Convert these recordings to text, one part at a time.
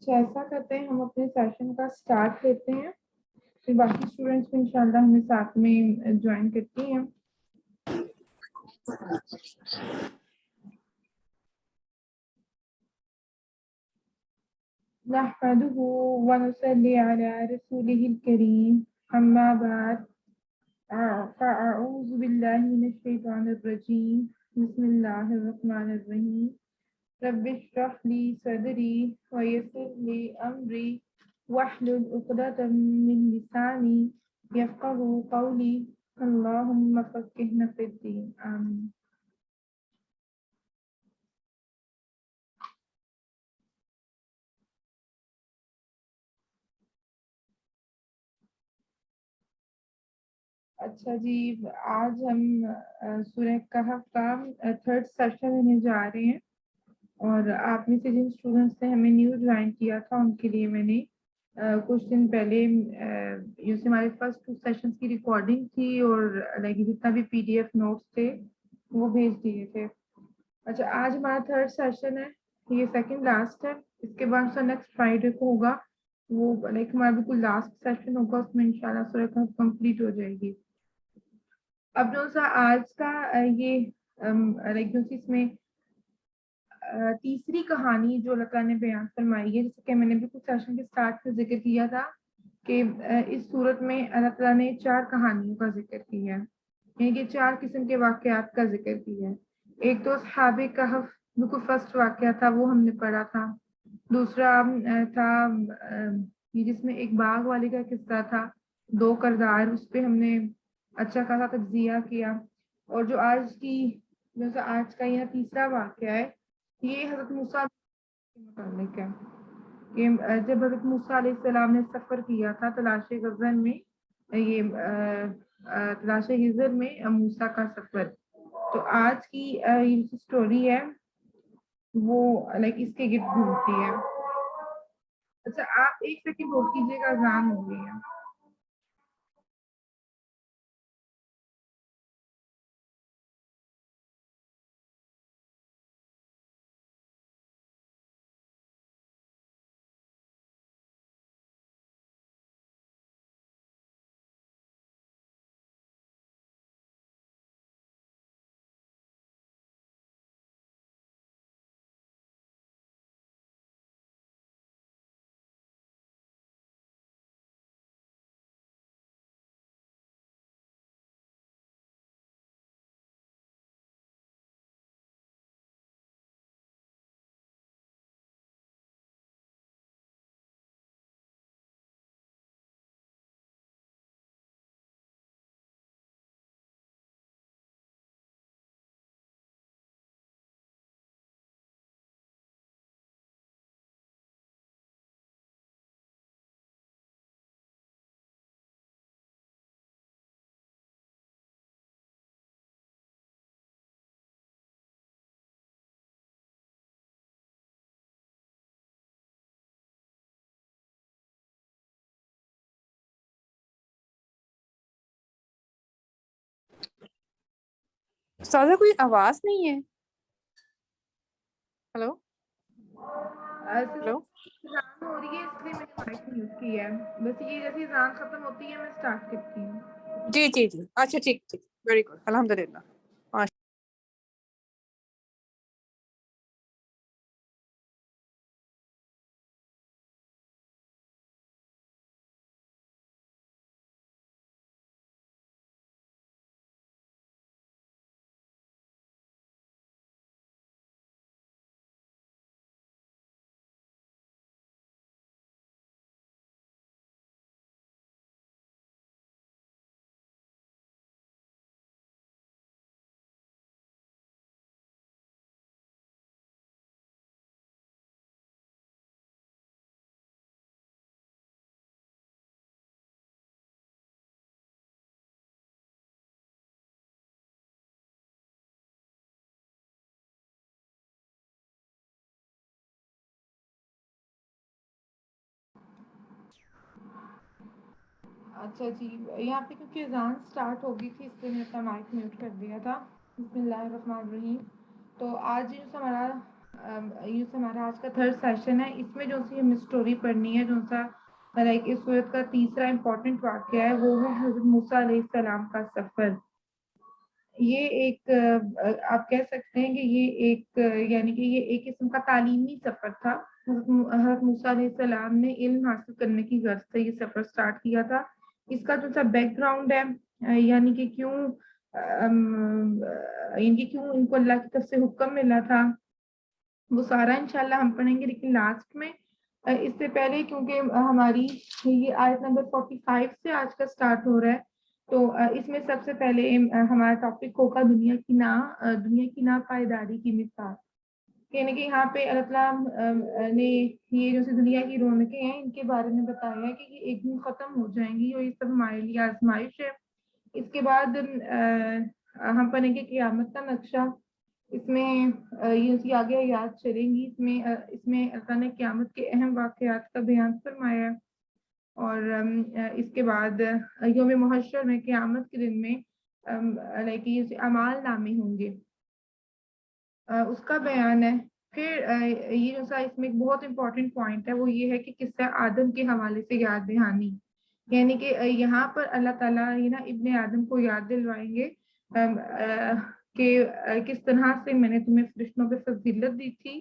اچھا ایسا کرتے ہیں ہم اپنے سیشن کا سٹارٹ لیتے ہیں پھر باقی اسٹوڈنٹس بھی انشاءاللہ ہمیں ساتھ میں جوائن کرتی ہیں. نحمده ونصلي على رسوله الكريم أما بعد فأعوذ بالله من الشيطان الرجيم بسم الله الرحمن الرحيم رب اشرح لي صدري ويسر لي أمري واحلل عقدة من لساني يفقهوا قولي اللهم فقهنا في الدين آمين. اچھا جی، آج ہم سورہ کہف کا تھرڈ سیشن لینے جا رہے ہیں اور آپ میں سے جن اسٹوڈنٹس نے ہمیں نیو جوائن کیا تھا ان کے لیے میں نے کچھ دن پہلے جیسے ہمارے پاس 2 سیشنز کی ریکارڈنگ تھی اور جتنا بھی PDF نوٹس تھے وہ بھیج دیے تھے. اچھا آج ہمارا تھرڈ سیشن ہے، یہ سیکنڈ لاسٹ ہے. اس کے بعد نیکسٹ فرائیڈے کو ہوگا، وہ ہمارا بالکل لاسٹ سیشن ہوگا، اس میں انشاءاللہ سورہ کہف کمپلیٹ ہو جائے گی. اب جو سا آج کا یہ اس میں تیسری کہانی جو اللہ تعالیٰ نے بیان فرمائی ہے، جیسے کہ میں نے بھی کچھ سیشن کے سٹارٹ میں ذکر کیا تھا کہ اس صورت میں اللہ تعالیٰ نے 4 کہانیوں کا ذکر کیا ہے، یعنی کہ 4 قسم کے واقعات کا ذکر کیا ہے. ایک تو اصحاب کہف بالکل فرسٹ واقعہ تھا، وہ ہم نے پڑھا تھا. دوسرا تھا جس میں ایک باغ والے کا قصہ تھا، 2 کردار، اس پہ ہم نے اچھا خاصا تجزیہ کیا. اور جو آج کا یہ تیسرا واقعہ ہے، یہ حضرت موسیٰ کے متعلق ہے کہ جب حضرت موسیٰ علیہ السلام نے سفر کیا تھا تلاش غزر میں، یہ تلاش غزر میں موسیٰ کا سفر. تو آج کی یہ سٹوری ہے وہ اس کے گرد گھومتی ہے. اچھا آپ 1 سیکنڈ ہولڈ کیجیے گا، اذان ہو گئی ہے. استاذہ کوئی آواز نہیں ہے. ہلو ہلو اذان ہو رہی ہے اس لیے میں نے مائک میوٹ کیا ہے. بس یہ جیسے اذان ختم ہوتی ہے میں سٹارٹ کرتی ہوں. جی جی جی اچھا ٹھیک ٹھیک ویری گڈ الحمد للہ. اچھا جی، یہاں پہ کیونکہ اذان سٹارٹ ہو گئی تھی اس لیے میں اپنا مائک میوٹ کر دیا تھا. بسم اللہ الرحمن الرحیم. تو آج جو ہمارا یہ ہمارا آج کا تھرڈ سیشن ہے. اس میں جو سی ہمیں اسٹوری پڑھنی ہے, جو سا لائک اس صورت کا تیسرا امپورٹنٹ واقعہ ہے, وہ ہے حضرت موسیٰ علیہ السلام کا سفر. یہ ایک آپ کہہ سکتے ہیں کہ یہ ایک یعنی کہ یہ ایک قسم کا تعلیمی سفر تھا. حضرت موسیٰ علیہ السلام نے علم حاصل کرنے کی غرض سے یہ سفر سٹارٹ کیا تھا. اس کا جو سا بیک گراؤنڈ ہے, یعنی کہ کیوں ان کو اللہ کی طرف سے حکم ملا تھا, وہ سارا انشاءاللہ ہم پڑھیں گے. لیکن لاسٹ میں اس سے پہلے, کیونکہ ہماری یہ آیت نمبر 45 سے آج کا سٹارٹ ہو رہا ہے, تو اس میں سب سے پہلے ہمارا ٹاپک ہوگا دنیا کی ناپائیداری کی مثال. یعنی کہ یہاں پہ اللہ تعالیٰ نے یہ جو دنیا کی رونقیں ہیں ان کے بارے میں بتایا ہے کہ یہ ایک دن ختم ہو جائیں گی, اور یہ سب ہمارے لیے آزمائش ہے. اس کے بعد ہم پڑھیں گے قیامت کا نقشہ. اس میں یہ آگے یاد چلیں گی. اس میں اللہ نے قیامت کے اہم واقعات کا بیان فرمایا ہے. اور اس کے بعد یوم محشر میں قیامت کے دن میں اعمال نامے ہوں گے, اس کا بیان ہے. پھر یہ جو سا اس میں ایک بہت امپورٹنٹ پوائنٹ ہے, وہ یہ ہے کہ قصہ آدم کے حوالے سے یاد دہانی. یعنی کہ یہاں پر اللہ تعالیٰ ابن آدم کو یاد دلوائیں گے کہ کس طرح سے میں نے تمہیں فرشتوں پہ فضیلت دی تھی,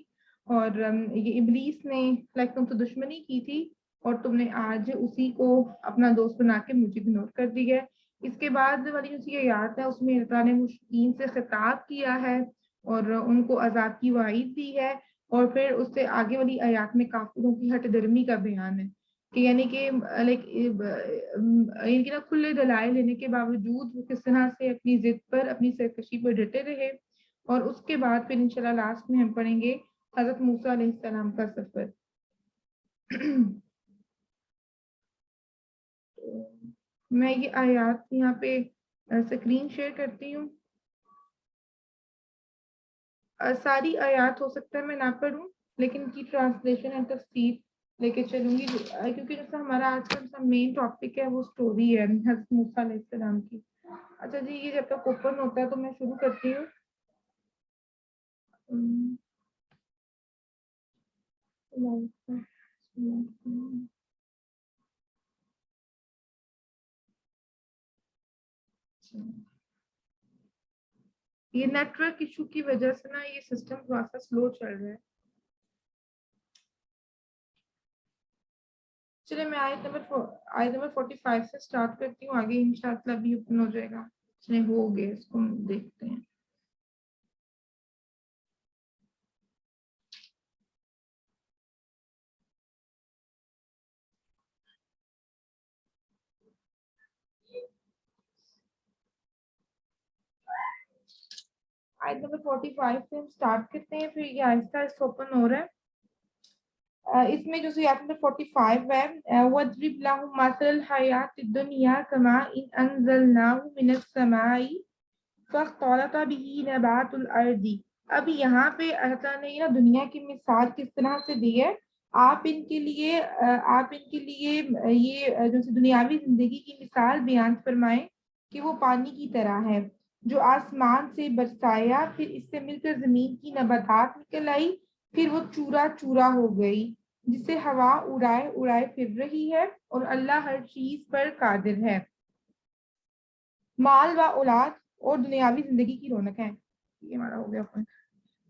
اور یہ ابلیس نے تم سے دشمنی کی تھی, اور تم نے آج اسی کو اپنا دوست بنا کے مجھے اگنور کر دیا ہے. اس کے بعد والی جو یہ آیات ہے اس میں اللہ نے مشرکین سے خطاب کیا ہے اور ان کو عذاب کی وعید دی ہے. اور پھر اس سے آگے والی آیات میں کافروں کی ہٹ درمی کا بیان ہے, کہ یعنی کہ کھلے دلائل لینے کے باوجود وہ کس طرح سے اپنی ضد پر, اپنی سرکشی پر ڈٹے رہے. اور اس کے بعد پھر انشاءاللہ لاسٹ میں ہم پڑھیں گے حضرت موسیٰ علیہ السلام کا سفر. میں یہ آیات یہاں پہ اسکرین شیئر کرتی ہوں. ساری آیات ہو سکتا ہے میں نہ پڑھوں, لیکن ان کی ٹرانسلیشن اینڈ تفسیر لے کے چلوں گی, کیونکہ جیسا ہمارا آج کا مین ٹاپک ہے وہ اسٹوری ہے حضرت موسیٰ علیہ السلام کی. اچھا جی, یہ جب تک اوپن ہوتا ہے تو میں شروع کرتی ہوں. یہ نیٹ ورک ایشو کی وجہ سے نا یہ سسٹم تھوڑا سا سلو چل رہا ہے. چلے میں آیت نمبر 45 سے سٹارٹ کرتی ہوں, آگے انشاءاللہ بھی اوپن ہو جائے گا. چلے ہو گئے, اس کو دیکھتے ہیں. آیت نمبر 45 سے ہم سٹارٹ کرتے ہیں, پھر یہ آہستہ آہستہ اوپن ہو رہا ہے. اس میں جو آیت نمبر 45 ہے, وَاضْرِبْ لَهُم مَثَلَ الْحَيَاةِ الدُّنْيَا كَمَاءٍ أَنزَلْنَاهُ مِنَ السَّمَاءِ فَاخْتَلَطَ بِهِ نَبَاتُ الْأَرْضِ. اب یہاں پہ اللہ تعالیٰ نے دنیا کی مثال کس طرح سے دی ہے. آپ ان کے لیے یہ جو دنیاوی زندگی کی مثال بیان فرمائیں کہ وہ پانی کی طرح ہے جو آسمان سے برسایا, پھر اس سے مل کر زمین کی نباتات نکل آئی, پھر وہ چورا چورا ہو گئی, جسے ہوا اڑائے پھر رہی ہے, اور اللہ ہر چیز پر قادر ہے. مال و اولاد اور دنیاوی زندگی کی رونق ہے. یہ ہمارا ہو گیا پوائنٹ.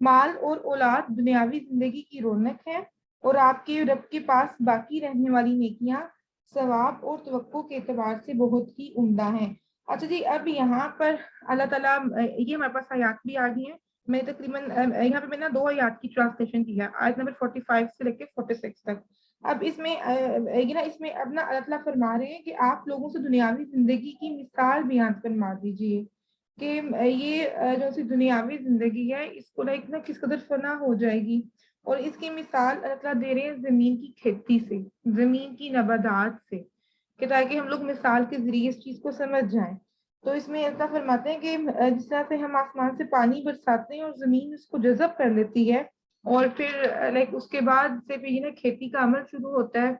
مال اور اولاد دنیاوی زندگی کی رونق ہے, اور آپ کے رب کے پاس باقی رہنے والی نیکیاں ثواب اور توقع کے اعتبار سے بہت ہی عمدہ ہیں. اچھا جی, اب یہاں پر اللہ تعالیٰ, یہ ہمارے پاس آیات بھی آ گئی ہیں. میں تقریباً یہاں پہ میں نے 2 آیات کی ٹرانسلیشن کی ہے, آیت نمبر 45 سے لے کے 46 تک. اب اس میں اب نا اللہ تعالیٰ فرما رہے ہیں کہ آپ لوگوں سے دنیاوی زندگی کی مثال بیان فرما دیجیے کہ یہ جو سی دنیاوی زندگی ہے اس کو نا کس قدر فنا ہو جائے گی. اور اس کی مثال اللہ تعالیٰ دے رہے ہیں زمین کی کھیتی سے, زمین کی نباتات سے, کہ تاکہ ہم لوگ مثال کے ذریعے اس چیز کو سمجھ جائیں. تو اس میں اللہ فرماتے ہیں کہ جس طرح سے ہم آسمان سے پانی برساتے ہیں اور زمین اس کو جذب کر لیتی ہے, اور پھر اس کے بعد سے پھر کھیتی کا عمل شروع ہوتا ہے.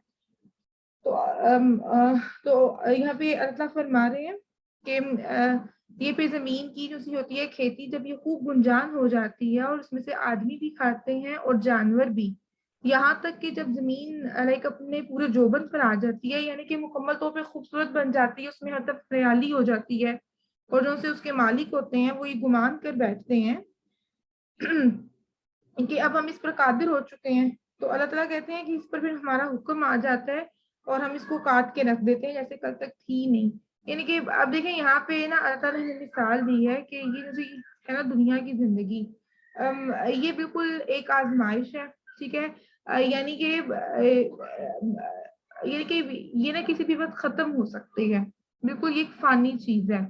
تو یہاں پہ اللہ فرما رہے ہیں کہ یہ پہ زمین کی جو سی ہوتی ہے کھیتی، جب یہ خوب گنجان ہو جاتی ہے اور اس میں سے آدمی بھی کھاتے ہیں اور جانور بھی، یہاں تک کہ جب زمین لائک اپنے پورے جوبن پر آ جاتی ہے، یعنی کہ مکمل طور پہ خوبصورت بن جاتی ہے، اس میں ہر طرف ہریالی ہو جاتی ہے، اور جو سے اس کے مالک ہوتے ہیں وہ یہ گمان کر بیٹھتے ہیں کہ اب ہم اس پر قادر ہو چکے ہیں، تو اللہ تعالیٰ کہتے ہیں کہ اس پر پھر ہمارا حکم آ جاتا ہے اور ہم اس کو کاٹ کے رکھ دیتے ہیں جیسے کل تک تھی نہیں. یعنی کہ اب دیکھیں یہاں پہ نا اللہ تعالیٰ نے مثال دی ہے کہ یہ جو ہے نا دنیا کی زندگی، یہ بالکل ایک آزمائش ہے، ٹھیک ہے. یعنی کہ یہ نا کسی بھی وقت ختم ہو سکتی ہے، بالکل یہ ایک فانی چیز ہے.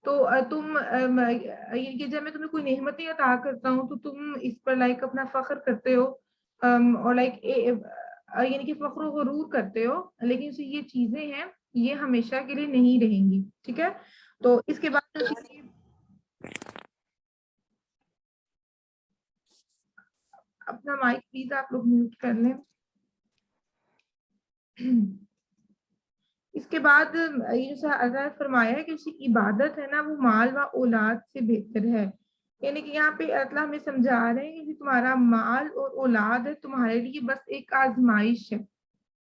تو تم یعنی کہ جب میں تمہیں کوئی نعمتیں عطا کرتا ہوں تو تم اس پر لائک اپنا فخر کرتے ہو، اور لائک یعنی کہ فخر و غرور کرتے ہو، لیکن یہ چیزیں ہیں یہ ہمیشہ کے لیے نہیں رہیں گی، ٹھیک ہے. تو اس کے بعد اپنا مائک پلیز آپ لوگ میوٹ کر لیں. اس کے بعد یہ جو اللہ فرمایا ہے کہ اس کی عبادت ہے نا وہ مال و اولاد سے بہتر ہے. یعنی کہ یہاں پہ اللہ ہمیں سمجھا رہے ہیں کہ تمہارا مال اور اولاد ہے تمہارے لیے بس ایک آزمائش ہے،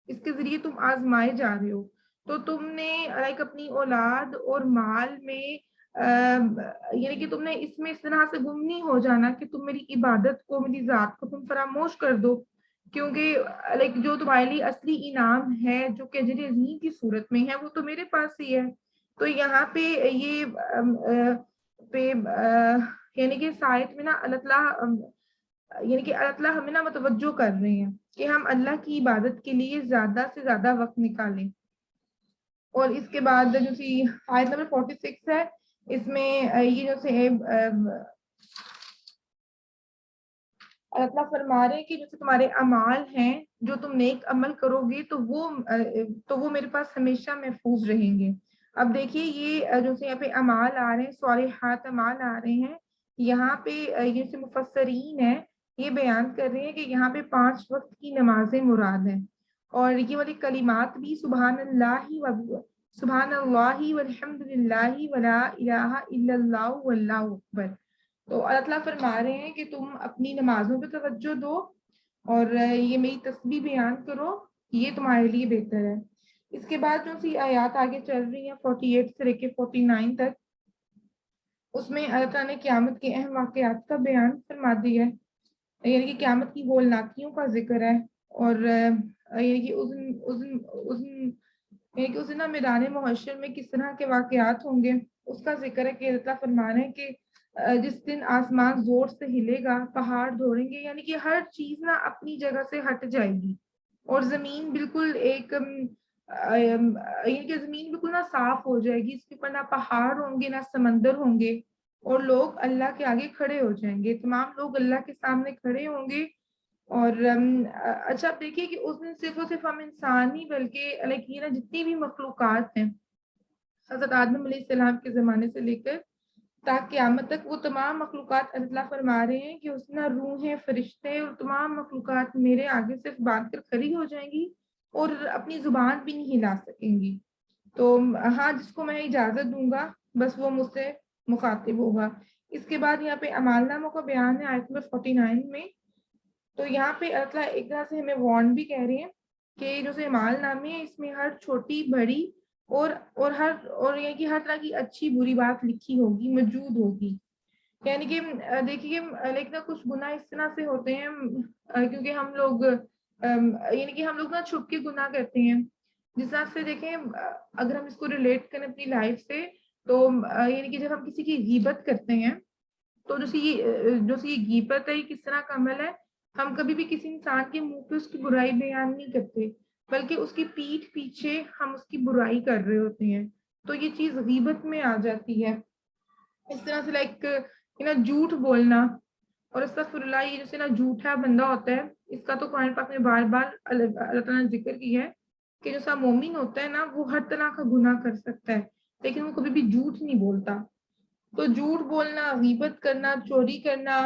اس کے ذریعے تم آزمائے جا رہے ہو. تو تم نے لائک اپنی اولاد اور مال میں یعنی کہ تم نے اس میں اس طرح سے گم نہیں ہو جانا کہ تم میری عبادت کو، میری ذات کو تم فراموش کر دو، کیونکہ لائک جو تمہارے لیے اصلی انعام ہے جو کہ اجر عظیم کی صورت میں ہے وہ تو میرے پاس ہی ہے. تو یہاں پہ یہ یعنی کہ سائد میں نا اللہ تعالیٰ یعنی کہ اللہ تعالیٰ ہمیں نا متوجہ کر رہے ہیں کہ ہم اللہ کی عبادت کے لیے زیادہ سے زیادہ وقت نکالیں. اور اس کے بعد جو سی آیت نمبر 46 ہے، اس میں یہ جو سے اللہ تعالیٰ فرما رہے ہیں کہ جیسے تمہارے اعمال ہیں جو تم نیک عمل کرو گے تو وہ میرے پاس ہمیشہ محفوظ رہیں گے. اب دیکھیے یہ جو سے یہاں پہ اعمال آ رہے ہیں، صالحات اعمال آ رہے ہیں، یہاں پہ یہ سے مفسرین ہیں یہ بیان کر رہے ہیں کہ یہاں پہ 5 وقت کی نمازیں مراد ہیں، اور یہ والی کلمات بھی سبحان اللہ والحمد للہ ولا الہ الا اللہ واللہ اکبر. تو اللہ تعالیٰ فرما رہے ہیں کہ تم اپنی نمازوں پہ توجہ دو اور یہ میری تسبیح بیان کرو، یہ تمہارے لیے بہتر ہے. اس کے بعد جو سی آیات آگے چل رہی ہیں 48 سے لے کے 49 تک، اس میں اللہ تعالیٰ نے قیامت کے اہم واقعات کا بیان فرما دیا ہے. یعنی کہ قیامت کی ہولناکیوں کا ذکر ہے، اور یعنی کہ اس دن میدان محشر میں کس طرح کے واقعات ہوں گے اس کا ذکر ہے کہ اللہ فرما رہے ہیں کہ جس دن آسمان زور سے ہلے گا، پہاڑ دوڑیں گے، یعنی کہ ہر چیز نا اپنی جگہ سے ہٹ جائے گی، اور زمین بالکل ایک یعنی کہ زمین بالکل نہ صاف ہو جائے گی، اس کے اوپر نہ پہاڑ ہوں گے نہ سمندر ہوں گے، اور لوگ اللہ کے آگے کھڑے ہو جائیں گے، تمام لوگ اللہ کے سامنے کھڑے ہوں گے. اور اچھا آپ دیکھیے کہ اس دن صرف اور صرف ہم انسان ہی بلکہ نا جتنی بھی مخلوقات ہیں حضرت آدم علیہ السلام کے زمانے سے لے کر تا قیامت تک، وہ تمام مخلوقات اللہ فرما رہے ہیں کہ اس میں روحیں، فرشتے اور تمام مخلوقات میرے آگے صرف باندھ کر کھڑی ہو جائیں گی اور اپنی زبان بھی نہیں ہلا سکیں گی. تو ہاں جس کو میں اجازت دوں گا بس وہ مجھ سے مخاطب ہوگا. اس کے بعد یہاں پہ اعمال ناموں کا بیان ہے آیت نمبر 49 میں. تو یہاں پہ اللہ ایک طرح سے ہمیں وارن بھی کہہ رہے ہیں کہ جو سے اعمال نامے ہیں اس میں ہر چھوٹی بڑی اور یہ کہ ہر طرح کی اچھی بری بات لکھی ہوگی، موجود ہوگی. یعنی کہ دیکھیے لیکن کچھ گناہ اس طرح سے ہوتے ہیں کیونکہ ہم لوگ یعنی کہ ہم لوگ نا چھپ کے گناہ کرتے ہیں. جس طرح سے دیکھیں اگر ہم اس کو ریلیٹ کریں اپنی لائف سے، تو یعنی کہ جب ہم کسی کی غیبت کرتے ہیں تو جو سی غیبت ہے یہ کس طرح کا عمل ہے، ہم کبھی بھی کسی انسان کے منہ پہ اس کی برائی بیان نہیں کرتے بلکہ اس کی پیٹھ پیچھے ہم اس کی برائی کر رہے ہوتے ہیں، تو یہ چیز غیبت میں آ جاتی ہے. اس طرح سے لائک جھوٹ بولنا، اور استغفر اللہ یہ جیسے نا جھوٹا بندہ ہوتا ہے، اس کا تو قرآن پاک نے بار بار اللہ تعالیٰ نے ذکر کیا ہے کہ جو سا مومن ہوتا ہے نا وہ ہر طرح کا گناہ کر سکتا ہے لیکن وہ کبھی بھی جھوٹ نہیں بولتا. تو جھوٹ بولنا، غیبت کرنا، چوری کرنا،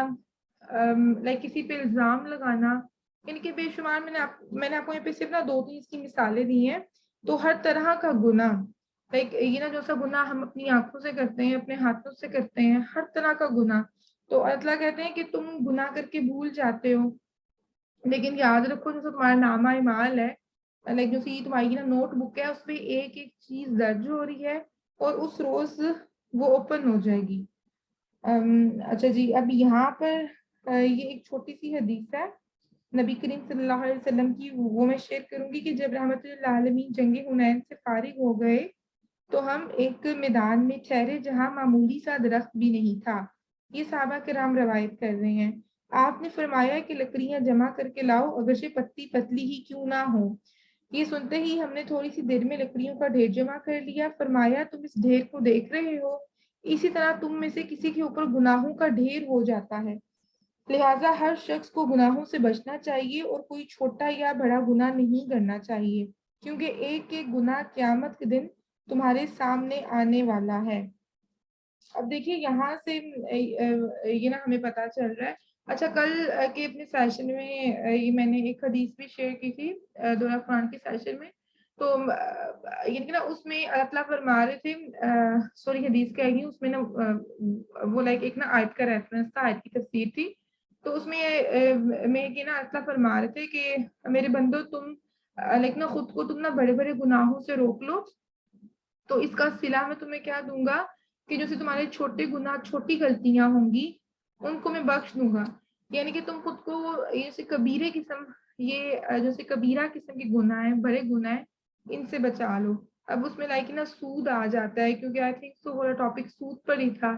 لائک کسی پہ الزام لگانا، یعنی کہ بے شمار میں نے آپ کو یہاں پہ صرف نا 2-3 کی مثالیں دی ہیں. تو ہر طرح کا گناہ لائک یہ نا جو سا گناہ ہم اپنی آنکھوں سے کرتے ہیں، اپنے ہاتھوں سے کرتے ہیں، ہر طرح کا گناہ، تو اللہ کہتے ہیں کہ تم گناہ کر کے بھول جاتے ہو، لیکن یاد رکھو جو تمہارا نامہ اعمال ہے، لائک جو سی تمہاری نا نوٹ بک ہے، اس پہ ایک ایک چیز درج ہو رہی ہے اور اس روز وہ اوپن ہو جائے گی۔ اچھا جی، اب یہاں پر یہ ایک چھوٹی سی حدیث ہے نبی کریم صلی اللہ علیہ وسلم کی، وہ میں شیئر کروں گی کہ جب رحمت اللہ عالمین جنگ حنین سے فارغ ہو گئے تو ہم ایک میدان میں ٹھہرے جہاں معمولی سا درخت بھی نہیں تھا۔ یہ صحابہ کرام روایت کر رہے ہیں۔ آپ نے فرمایا کہ لکڑیاں جمع کر کے لاؤ، اگرچہ پتلی پتلی ہی کیوں نہ ہو۔ یہ سنتے ہی ہم نے تھوڑی سی دیر میں لکڑیوں کا ڈھیر جمع کر لیا۔ فرمایا تم اس ڈھیر کو دیکھ رہے ہو، اسی طرح تم میں سے کسی کے اوپر گناہوں کا ڈھیر ہو جاتا ہے، لہٰذا ہر شخص کو گناہوں سے بچنا چاہیے اور کوئی چھوٹا یا بڑا گناہ نہیں کرنا چاہیے، کیونکہ ایک ایک گناہ قیامت کے دن تمہارے سامنے آنے والا ہے۔ اب دیکھیے یہاں سے یہ نا ہمیں پتا چل رہا ہے۔ اچھا، کل کے اپنے سیشن میں یہ میں نے ایک حدیث بھی شیئر کی تھی دورہ قرآن کے سیشن میں، تو یعنی کہ نا اس میں اللہ تعالیٰ فرما رہے تھے، سوری حدیث کہہ گئی اس میں نا وہ لائک ایک نا آیت کا ریفرنس تھا، آیت کی تفسیر تھی، تو اس میں میں کہ نا اللہ فرما رہے تھے کہ میرے بندو تم لائک نا خود کو تم نا بڑے بڑے گناہوں سے روک لو، تو اس کا صلہ میں تمہیں کیا دوں گا کہ جو سے تمہارے چھوٹے گناہ، چھوٹی غلطیاں ہوں گی ان کو میں بخش دوں گا، یعنی کہ تم خود کو جیسے کبیرے قسم، یہ جیسے کبیرہ قسم کے گناہ ہیں، بڑے گناہ ہیں، ان سے بچا لو۔ اب اس میں لائک نا سود آ جاتا ہے، کیونکہ آئی تھنک سو والا ٹاپک سود پر ہی تھا،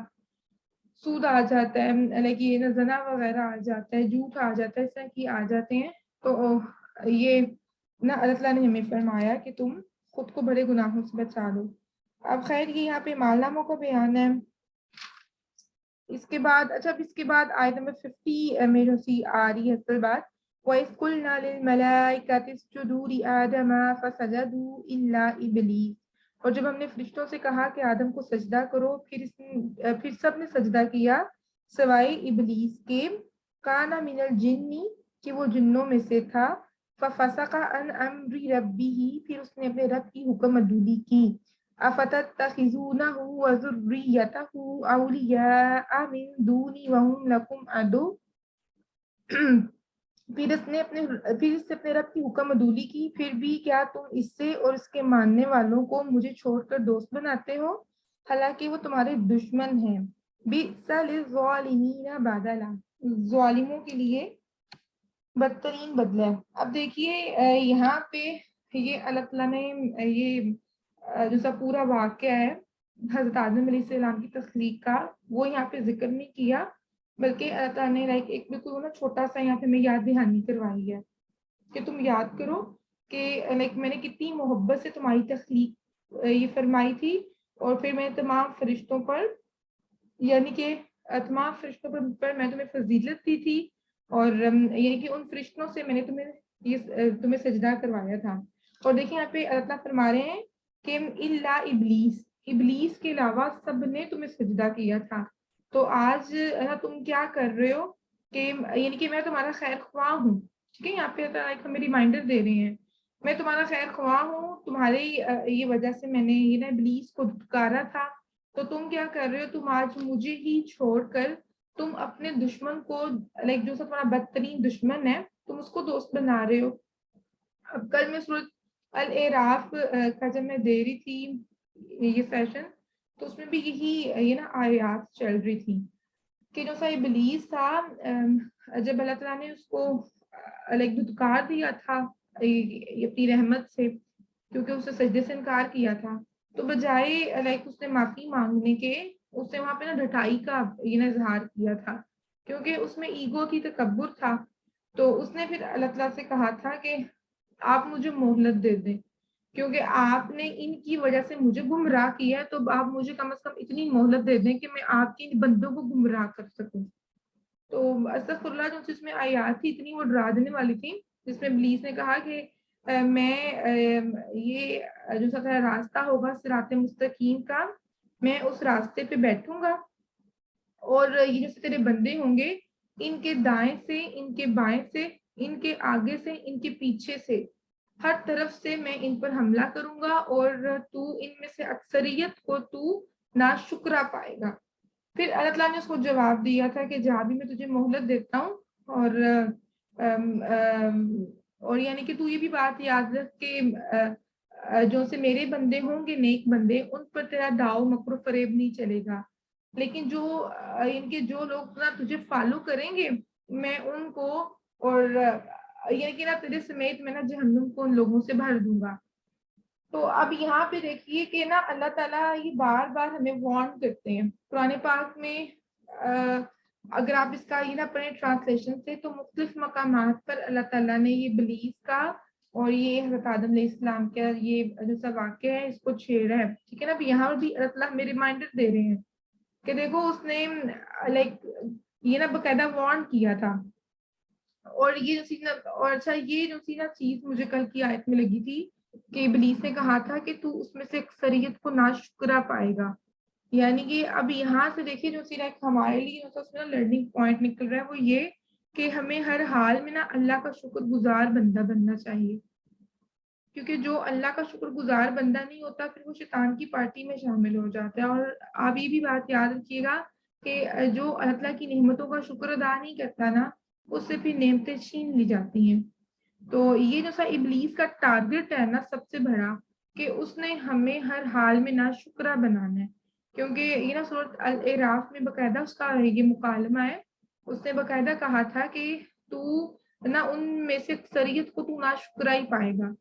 سود آ جاتا ہے، لائک یہ زنا وغیرہ آ جاتا ہے، جھوٹ آ جاتا ہے، اس طرح کی آ جاتے ہیں، تو یہ نہ اللہ تعالیٰ نے ہمیں فرمایا کہ تم خود کو بڑے گناہوں سے بچا لو۔ اب خیر یہ یہاں پہ مال ناموں کا بیان ہے۔ اس کے بعد اچھا، اب اس کے بعد آیت نمبر 50 میں جو سی آ رہی ہے اصل بات، وَإِذْ قُلْنَا لِلْمَلَائِكَةِ اسْجُدُوا لِآدَمَ فَسَجَدُوا إِلَّا إِبْلِيسَ، اور جب ہم نے فرشتوں سے کہا کہ آدم کو سجدہ کرو، پھر سب نے سجدہ کیا سوائے ابلیس کے، کانا من الجن، کہ وہ جنوں میں سے تھا، ففسق عن امر ربہ، پھر اس نے اپنے رب کی حکم عدولی کی، افتتخذونہ وذریتہ اولیاء من دونی وہم لکم عدو، پھر اس سے اپنے رب کی حکم عدولی کی، پھر بھی کیا تم اس سے اور اس کے ماننے والوں کو مجھے چھوڑ کر دوست بناتے ہو، حالانکہ وہ تمہارے دشمن ہیں۔ بئس للظالمین بدلا، ظالموں کے لیے بدترین بدلہ ہے۔ اب دیکھیے یہاں پہ یہ اللہ تعالیٰ نے یہ جو سا پورا واقعہ ہے حضرت آدم علیہ السلام کی تخلیق کا، وہ یہاں پہ ذکر نہیں کیا، بلکہ اللہ تعالیٰ نے لائک ایک بالکل نا چھوٹا سا یہاں پہ میں یاد دہانی کروائی ہے کہ تم یاد کرو کہ لائک میں نے کتنی محبت سے تمہاری تخلیق یہ فرمائی تھی، اور پھر میں تمام فرشتوں پر، یعنی کہ تمام فرشتوں پر میں تمہیں فضیلت دی تھی، اور یعنی کہ ان فرشتوں سے میں نے تمہیں سجدہ کروایا تھا۔ اور دیکھیں یہاں پہ اللہ تعالیٰ فرما رہے ہیں کہ الا ابلیس، ابلیس کے علاوہ سب نے تمہیں سجدہ کیا تھا، تو آج تم کیا کر رہے ہو کہ یعنی کہ میں تمہارا خیر خواہ ہوں، ٹھیک ہے، یہاں پہ ہمیں ریمائنڈر دے رہے ہیں، میں تمہارا خیر خواہ ہوں، تمہارے یہ وجہ سے میں نے یہ نا ابلیس کو دھتکارا تھا، تو تم کیا کر رہے ہو، تم آج مجھے ہی چھوڑ کر تم اپنے دشمن کو، لائک جو سب تمہارا بدترین دشمن ہے، تم اس کو دوست بنا رہے ہو۔ اب کل میں سورۃ الاعراف کا جب میں دے رہی تھی یہ سیشن، تو اس میں بھی یہی یہ نا آیات چل رہی تھی کہ جو سا ابلیس تھا، جب اللہ تعالیٰ نے اس کو لائک دھتکار دیا تھا اپنی رحمت سے، کیونکہ اسے سجدے سے انکار کیا تھا، تو بجائے لائک اس نے معافی مانگنے کے، اس نے وہاں پہ نا ڈھٹائی کا یہ نا اظہار کیا تھا، کیونکہ اس میں ایگو کی تکبر تھا، تو اس نے پھر اللہ تعالیٰ سے کہا تھا کہ آپ مجھے مہلت دے دیں، کیونکہ آپ نے ان کی وجہ سے مجھے گمراہ کیا ہے، تو آپ مجھے کم از کم اتنی مہلت دے دیں کہ میں آپ کے بندوں کو گمراہ کر سکوں۔ تو استغفر اللہ، جو اس میں آیات تھی اتنی وہ ڈرا دینے والی تھی، جس میں ابلیس نے کہا کہ میں یہ جو سا راستہ ہوگا صراط مستقیم کا، میں اس راستے پہ بیٹھوں گا، اور یہ جیسے تیرے بندے ہوں گے، ان کے دائیں سے، ان کے بائیں سے، ان کے آگے سے، ان کے پیچھے سے، ہر طرف سے میں ان پر حملہ کروں گا اور تو ان میں سے اکثریت کو تو ناشکرا پائے گا. پھر اللہ تعالیٰ نے اس کو جواب دیا تھا کہ جہاں بھی میں تجھے مہلت دیتا ہوں اور اور یعنی کہ تو یہ بھی بات یاد رکھ کہ جو سے میرے بندے ہوں گے نیک بندے ان پر تیرا داؤ مکر و فریب نہیں چلے گا، لیکن جو ان کے جو لوگ نا تجھے فالو کریں گے میں ان کو اور یعنی کہ نا تیرے سمیت میں نا جہنم کو ان لوگوں سے بھر دوں گا. تو اب یہاں پہ دیکھیے کہ نا اللہ تعالیٰ یہ بار بار ہمیں وارن کرتے ہیں قرآن پاک میں. اگر آپ اس کا یہ نہ پڑھیں ٹرانسلیشن سے تو مختلف مقامات پر اللہ تعالیٰ نے یہ ابلیس کا اور یہ حضرت آدم علیہ السلام کا یہ جو سا واقعہ ہے اس کو چھیڑا ہے. ٹھیک ہے نا. اب یہاں بھی اللہ تعالیٰ ہمیں ریمائنڈر دے رہے ہیں کہ دیکھو اس نے لائک یہ نا باقاعدہ وارن کیا تھا. اور یہ جو سی اور اچھا یہ جو سی نا چیز مجھے کل کی آیت میں لگی تھی کہ ابلیس نے کہا تھا کہ تو اس میں سے اکثریت کو ناشکرا پائے گا. یعنی کہ اب یہاں سے دیکھیے جو سی ہمارے لیے اس میں لرننگ پوائنٹ نکل رہا ہے وہ یہ کہ ہمیں ہر حال میں نا اللہ کا شکر گزار بندہ بننا چاہیے، کیونکہ جو اللہ کا شکر گزار بندہ نہیں ہوتا پھر وہ شیطان کی پارٹی میں شامل ہو جاتا ہے. اور آپ یہ بھی بات یاد رکھیے گا کہ جو اللہ تعالیٰ کی نعمتوں کا شکر ادا نہیں کرتا نا اس سے پھر نعمتیں چھین لی جاتی ہیں. تو یہ جو سا ابلیس کا ٹارگٹ ہے نا سب سے بڑا کہ اس نے ہمیں ہر حال میں نا شکرا بنانا ہے، کیونکہ یہ نا سورۃ الاعراف میں باقاعدہ اس کا یہ مکالمہ ہے. اس نے باقاعدہ کہا تھا کہ تو نا ان میں سے اکثریت کو تو نا شکرا ہی پائے گا.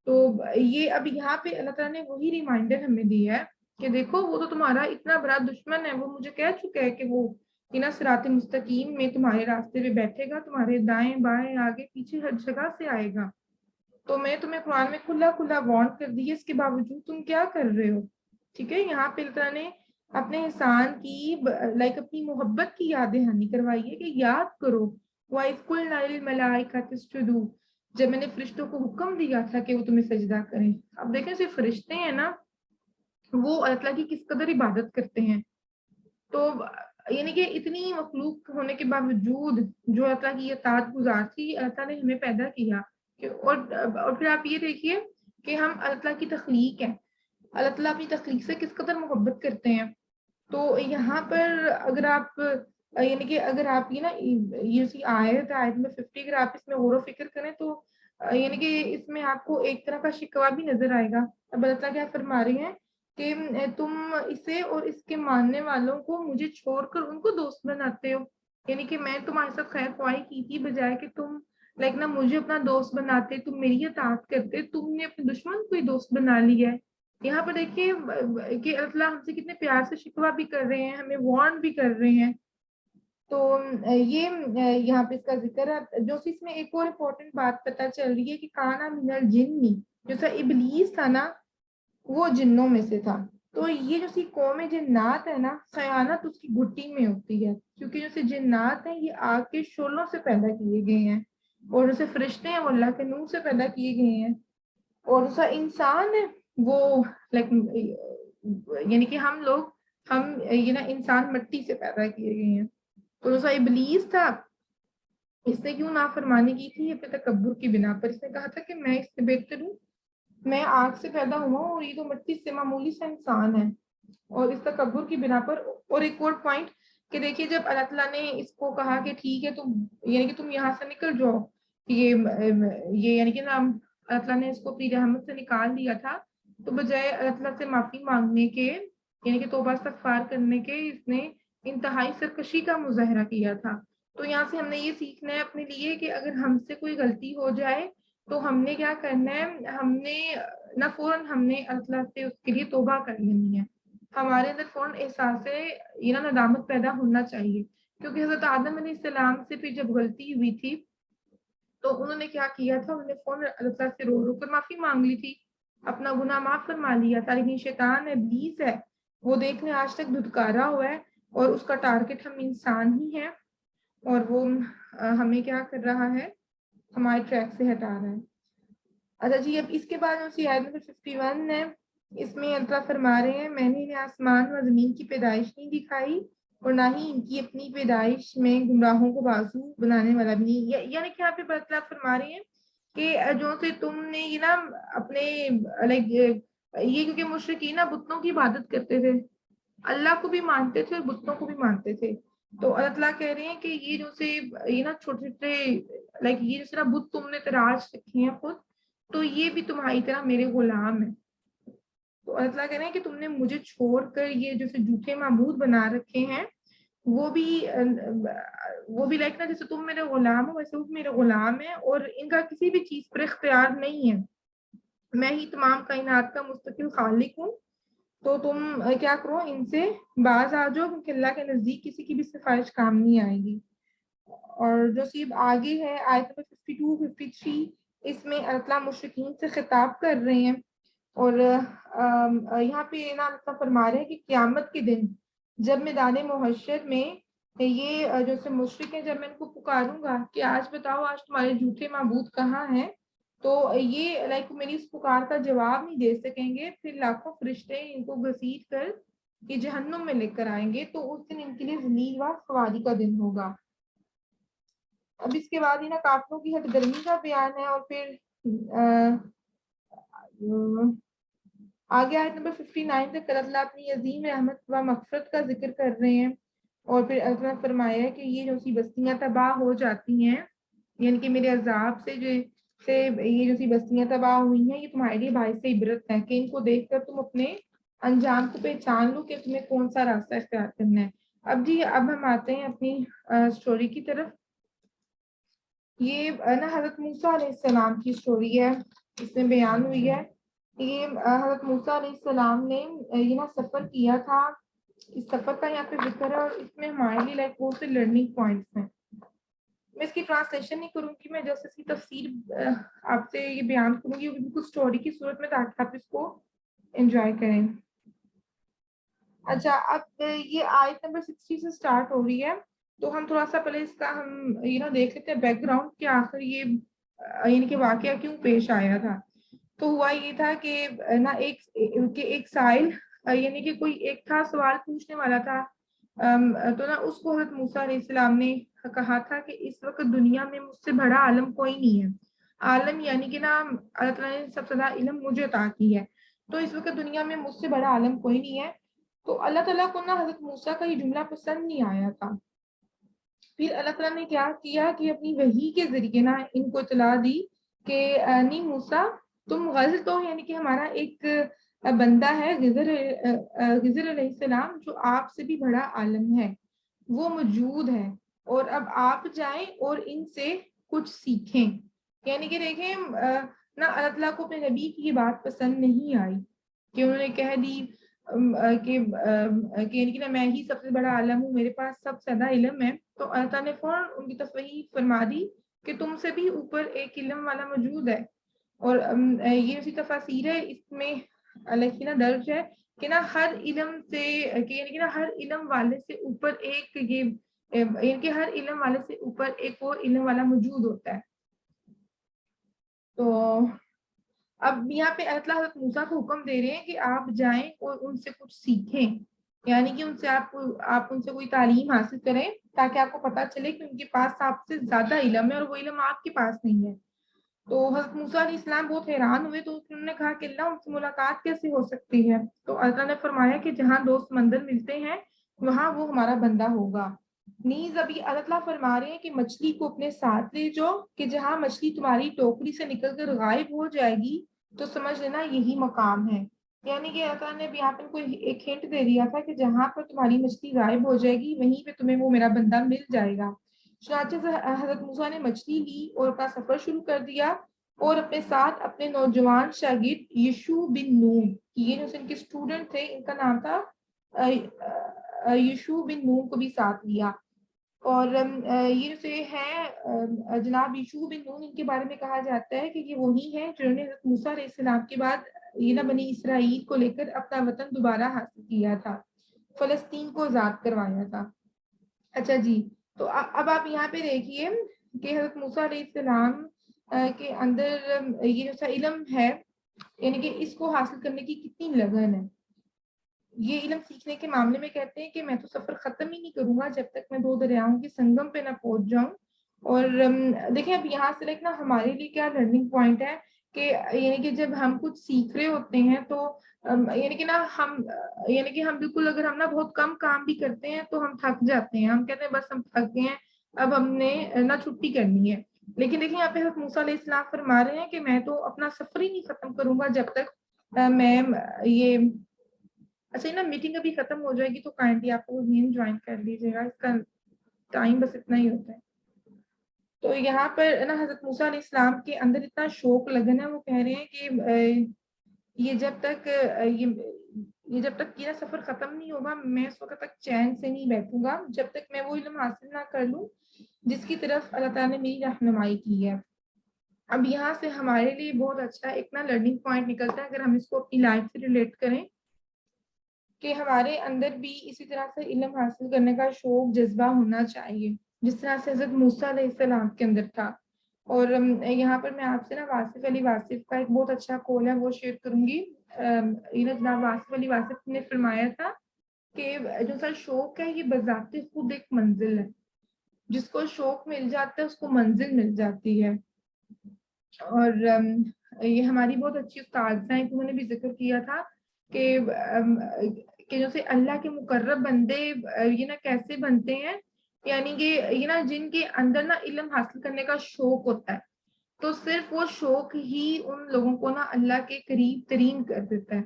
تو یہ اب یہاں پہ اللہ تعالیٰ نے وہی ریمائنڈر ہمیں دیا ہے کہ دیکھو وہ تو تمہارا اتنا بڑا دشمن ہے، وہ مجھے کہہ چکا ہے کہ وہ صراط مستقیم میں تمہارے راستے پہ بیٹھے گا، تمہارے دائیں بائیں آگے پیچھے ہر جگہ سے آئے گا. تو میں تمہیں قرآن میں کھلا کھلا وارن کر دی ہے، اس کے باوجود تم کیا کر رہے ہو. ٹھیک ہے. یہاں پہ اللہ تعالیٰ نے اپنے احسان کی لائک اپنی محبت کی یاد دہانی کروائی ہے کہ یاد کرو وَإِذْ قُلْنَا لِلْمَلَائِكَةِ اسْجُدُوا، جب میں نے فرشتوں کو حکم دیا تھا کہ وہ تمہیں سجدہ کریں. اب دیکھیں صرف فرشتے ہیں نا وہ اللہ تعالیٰ کی کس قدر عبادت کرتے ہیں. تو یعنی کہ اتنی مخلوق ہونے کے باوجود جو اللہ تعالیٰ کی اطاعت گزار تھی اللہ تعالیٰ نے ہمیں پیدا کیا. اور پھر آپ یہ دیکھیے کہ ہم اللہ تعالیٰ کی تخلیق ہیں، اللہ تعالیٰ اپنی تخلیق سے کس قدر محبت کرتے ہیں. تو یہاں پر اگر آپ یعنی کہ اگر آپ یہ نا یہ آیت میں 50 اگر آپ اس میں غور و فکر کریں تو یعنی کہ اس میں آپ کو ایک طرح کا شکوہ بھی نظر آئے گا. اب اللہ تعالیٰ کیا فرما رہے ہیں کہ تم اسے اور اس کے ماننے والوں کو مجھے چھوڑ کر ان کو دوست بناتے ہو. یعنی کہ میں تمہارے ساتھ خیر خواہی کی تھی بجائے کہ تم لائک نا مجھے اپنا دوست بناتے، تم میری اطاعت کرتے، تم نے اپنے دشمن کو ہی دوست بنا لیا ہے. یہاں پر دیکھیے کہ اللہ تعالیٰ ہم سے کتنے پیار سے شکوہ بھی کر رہے ہیں، ہمیں وارن بھی کر رہے ہیں. تو یہ یہاں پہ اس کا ذکر ہے. جو اس میں ایک اور امپورٹنٹ بات پتہ چل رہی ہے کہ کانا من الجن، جو سا ابلیس تھا نا وہ جنوں میں سے تھا. تو یہ جو سی قوم جنات ہے نا خیانت اس کی گھٹی میں ہوتی ہے، کیونکہ جو سی جنات ہیں یہ آگ کے شعلوں سے پیدا کیے گئے ہیں اور جیسے فرشتے ہیں وہ اللہ کے نور سے پیدا کیے گئے ہیں. اور دوسرا انسان ہے وہ لائک یعنی کہ ہم یہ نا انسان مٹی سے پیدا کیے گئے ہیں. تو دوسرا ابلیس تھا، اس نے کیوں نافرمانی کی تھی؟ اپنے تکبر کی بنا پر. اس نے کہا تھا کہ میں اس سے بہتر ہوں، میں آگ سے پیدا ہوا ہوں اور یہ تو مٹی سے معمولی سا انسان ہے. اور اس تکبر کی بنا پر. اور ایک اور پوائنٹ کہ دیکھیے جب اللہ تعالیٰ نے اس کو کہا کہ ٹھیک ہے تم یعنی کہ تم یہاں سے نکل جاؤ، یہ یعنی کہ نا اللہ تعالیٰ نے اس کو اپنی رحمت سے نکال دیا تھا، تو بجائے اللہ تعالیٰ سے معافی مانگنے کے یعنی کہ توبہ استغفار کرنے کے اس نے انتہائی سرکشی کا مظاہرہ کیا تھا. تو یہاں سے ہم نے یہ سیکھنا ہے اپنے لیے کہ اگر ہم سے کوئی غلطی ہو جائے تو ہم نے کیا کرنا ہے، ہم نے نہ فوراً ہم نے اللہ سے اس کے لیے توبہ کر لینی ہے. ہمارے اندر فوراً احساس یہ نا ندامت پیدا ہونا چاہیے، کیونکہ حضرت آدم علیہ السلام سے پھر جب غلطی ہوئی تھی تو انہوں نے کیا کیا تھا، انہوں نے فوراً اللہ سے رو رو کر معافی مانگ لی تھی، اپنا گناہ معاف فرما لیا تھا. لیکن شیطان ابلیس ہے وہ دیکھنے آج تک دھتکارا ہوا ہے اور اس کا ٹارگٹ ہم انسان ہی ہیں اور وہ ہمیں کیا کر رہا ہے، ہمارے ٹریک سے ہٹا رہا ہے. اچھا جی اب اس کے بعد اسی آیت نمبر 51 ہے، اس میں اللہ فرما رہے ہیں میں نے انہیں آسمان و زمین کی پیدائش نہیں دکھائی اور نہ ہی ان کی اپنی پیدائش میں گمراہوں کو بازو بنانے والا بھی نہیں. یعنی کہ یہاں پہ اللہ فرما رہے ہیں کہ جو سے تم نے یہ نا اپنے لائک یہ کیونکہ مشرکین نا بتوں کی عبادت کرتے تھے، اللہ کو بھی مانتے تھے اور بتوں کو بھی مانتے تھے. تو اللہ تعالیٰ کہہ رہے ہیں کہ یہ جو سے یہ نا چھوٹے چھوٹے لائک یہ جس طرح بت تم نے تراش رکھے ہیں خود، تو یہ بھی تمہاری طرح میرے غلام ہیں. تو اللہ تعالیٰ کہہ رہے ہیں کہ تم نے مجھے چھوڑ کر یہ جیسے جھوٹے معبود بنا رکھے ہیں، وہ بھی لائک نا جیسے تم میرے غلام ہو ویسے وہ میرے غلام ہیں، اور ان کا کسی بھی چیز پر اختیار نہیں ہے. میں ہی تمام کائنات کا مستقل خالق ہوں. تو تم کیا کرو، ان سے باز آ جاؤ، کیونکہ اللہ کے نزدیک کسی کی بھی سفارش کام نہیں آئے گی. اور جو سیب آگے ہے آیت نمبر 52 53، اس میں اللہ مشرکین سے خطاب کر رہے ہیں. اور یہاں پہ نا اللہ فرما رہے ہیں کہ قیامت کے دن جب میدان محشر میں یہ جو سے مشرک ہیں، جب میں ان کو پکاروں گا کہ آج بتاؤ آج تمہارے جھوٹے معبود کہاں ہیں، تو یہ لائک میری اس پکار کا جواب نہیں دے سکیں گے. پھر لاکھوں فرشتے ان کو گھسیٹ کر یہ جہنم میں لے کر آئیں گے. تو اس دن ان کے لیے ذلیل و خواری کا دن ہوگا. اب اس کے بعد ہی نا کافروں کی ہٹ گرمی کا بیان ہے. اور پھر آگے آیت نمبر 59 تک اللہ اپنی عظیم رحمت و مغفرت کا ذکر کر رہے ہیں. اور پھر اللہ نے فرمایا ہے کہ یہ جو سی بستیاں تباہ ہو جاتی ہیں، یعنی کہ میرے عذاب سے یہ جو سی بستیاں تباہ ہوئی ہیں، یہ تمہارے لیے باعث عبرت ہے کہ ان کو دیکھ کر تم اپنے انجام کو پہچان لو کہ تمہیں کون سا راستہ اختیار کرنا ہے. اب ہم آتے ہیں اپنی سٹوری کی طرف. یہ نا حضرت موسیٰ علیہ السلام کی سٹوری ہے، اس میں بیان ہوئی ہے. یہ حضرت موسیٰ علیہ السلام نے یہ نا سفر کیا تھا. اس سفر کا یہاں پہ ذکر ہے، اور اس میں ہمارے لیے لائک بہت سے لرننگ پوائنٹس ہیں. میں اس کی ٹرانسلیشن نہیں کروں گی، میں جیسے اس کی تفسیر آپ سے یہ بیان کروں گی بالکل سٹوری کی صورت میں، تاکہ آپ اس کو انجوائے کریں. اچھا، اب یہ آیت نمبر 60 سے سٹارٹ ہو رہی ہے. تو ہم تھوڑا سا پہلے اس کا ہم دیکھ لیتے ہیں بیک گراؤنڈ کہ آخر یہ یعنی کہ واقعہ کیوں پیش آیا تھا. تو ہوا یہ تھا کہ نا ایک سائل یعنی کہ کوئی ایک تھا سوال پوچھنے والا تھا. تو نا اس کو حضرت موسیٰ علیہ السلام نے کہا تھا کہ اس وقت دنیا میں مجھ سے بڑا عالم کوئی نہیں ہے. عالم یعنی کہ نا اللہ تعالیٰ نے سب سے زیادہ علم مجھے عطا کی ہے، تو اس وقت دنیا میں مجھ سے بڑا عالم کوئی نہیں ہے. تو اللہ تعالیٰ کو نا حضرت موسیٰ کا یہ جملہ پسند نہیں آیا تھا. پھر اللہ تعالیٰ نے کیا کیا کہ اپنی وحی کے ذریعے نا ان کو اطلاع دی کہ نہیں موسیٰ تم غلط ہو، یعنی کہ ہمارا ایک بندہ ہے خضر علیہ السلام جو آپ سے بھی بڑا عالم ہے، وہ موجود ہے، اور اب آپ جائیں اور ان سے کچھ سیکھیں. یعنی کہ دیکھیں نا اللہ تعالیٰ کو اپنے نبی کی یہ بات پسند نہیں آئی کہ انہوں نے کہہ دی کہ یعنی کہ میں ہی سب سے بڑا عالم ہوں، میرے پاس سب سے زیادہ علم ہے. تو اللہ تعالیٰ نے فوراً ان کی تفہیم فرما دی کہ تم سے بھی اوپر ایک علم والا موجود ہے. اور یہ اسی تفاسیر ہے، اس میں لکھنا درج ہے کہ نا ہر علم سے یعنی کہ نا ہر علم والے سے اوپر ایک یعنی کہ ہر علم والے سے اوپر ایک اور علم والا موجود ہوتا ہے. تو اب یہاں پہ اللہ حضرت موسیٰ کو حکم دے رہے ہیں کہ آپ جائیں اور ان سے کچھ سیکھیں، یعنی کہ ان سے آپ ان سے کوئی تعلیم حاصل کریں تاکہ آپ کو پتہ چلے کہ ان کے پاس آپ سے زیادہ علم ہے اور وہ علم آپ کے پاس نہیں ہے. تو حضرت موسیٰ علیہ السلام بہت حیران ہوئے. تو انہوں نے کہا کہ اللہ ان سے ملاقات کیسے ہو سکتی ہے؟ تو اللہ نے فرمایا کہ جہاں دو سمندر ملتے ہیں وہاں وہ ہمارا بندہ ہوگا. نیز ابھی اللہ فرما رہے ہیں کہ مچھلی کو اپنے ساتھ لے جاؤ، کہ جہاں مچھلی تمہاری ٹوکری سے نکل کر غائب ہو جائے گی تو سمجھ لینا یہی مقام ہے. یعنی کہ اللہ نے بھی یہاں پہ کوئی ایک ہنٹ دے دیا تھا کہ جہاں پر تمہاری مچھلی غائب ہو جائے گی وہیں پہ تمہیں وہ میرا بندہ مل جائے گا. چنانچہ حضرت موسیٰ نے مچھلی لی اور اپنا سفر شروع کر دیا، اور اپنے ساتھ اپنے نوجوان شاگرد یشوع بن نون، یہ جو ان کے اسٹوڈنٹ تھے ان کا نام تھا یشوع بن نون، کو بھی ساتھ لیا. اور یہ جو ہے جناب یشوع بن نون، ان کے بارے میں کہا جاتا ہے کہ یہ وہی ہیں جنہوں نے حضرت موسیٰ علیہ السلام کے بعد یہ بنی اسرائیل کو لے کر اپنا وطن دوبارہ حاصل کیا تھا، فلسطین کو آزاد کروایا تھا. اچھا جی، تو اب آپ یہاں پہ دیکھیے کہ حضرت موسیٰ علیہ السلام کے اندر یہ جو علم ہے، یعنی کہ اس کو حاصل کرنے کی کتنی لگن ہے. یہ علم سیکھنے کے معاملے میں کہتے ہیں کہ میں تو سفر ختم ہی نہیں کروں گا جب تک میں دو دریاؤں کے سنگم پہ نہ پہنچ جاؤں. اور دیکھیں اب یہاں سے نا ہمارے لیے کیا لرننگ پوائنٹ ہے کہ یعنی کہ جب ہم کچھ سیکھ رہے ہوتے ہیں تو یعنی کہ نا ہم بالکل اگر ہم نا بہت کم کام بھی کرتے ہیں تو ہم تھک جاتے ہیں، ہم کہتے ہیں بس ہم تھک گئے ہیں، اب ہم نے نا چھٹی کرنی ہے. لیکن دیکھیں یہاں پہ حضرت موسیٰ علیہ السلام فرما رہے ہیں کہ میں تو اپنا سفر ہی نہیں ختم کروں گا جب تک میں یہ اچھا نا میٹنگ ابھی ختم ہو جائے گی تو کائنڈلی آپ کو میم جوائن کر لیجیے گا، اس کا ٹائم بس اتنا ہی ہوتا ہے. تو یہاں پر نا حضرت موسیٰ علیہ السلام کے اندر اتنا شوق لگن ہے، وہ کہہ رہے ہیں کہ یہ جب تک یہ سفر ختم نہیں ہوگا میں اس وقت تک چین سے نہیں بیٹھوں گا جب تک میں وہ علم حاصل نہ کر لوں جس کی طرف اللہ تعالیٰ نے میری رہنمائی کی ہے. اب یہاں سے ہمارے لیے بہت اچھا ایک نا لرننگ پوائنٹ نکلتا ہے اگر ہم اس کو اپنی لائف سے ریلیٹ کریں کہ ہمارے اندر بھی اسی طرح سے علم حاصل کرنے کا شوق جذبہ ہونا چاہیے جس طرح سے حضرت موسیٰ علیہ السلام کے اندر تھا. اور یہاں پر میں آپ سے نا واصف علی واصف کا ایک بہت اچھا قول ہے وہ شیئر کروں گی. جناب واصف علی واصف نے فرمایا تھا کہ جو سا شوق ہے یہ بذات خود ایک منزل ہے، جس کو شوق مل جاتا ہے اس کو منزل مل جاتی ہے. اور یہ ہماری بہت اچھی استاذہ ہیں، انہوں نے بھی ذکر کیا تھا کہ جیسے اللہ کے مقرب بندے یہ نا کیسے بنتے ہیں، یعنی کہ یہ نا جن کے اندر نا علم حاصل کرنے کا شوق ہوتا ہے تو صرف وہ شوق ہی ان لوگوں کو نا اللہ کے قریب ترین کر دیتا ہے.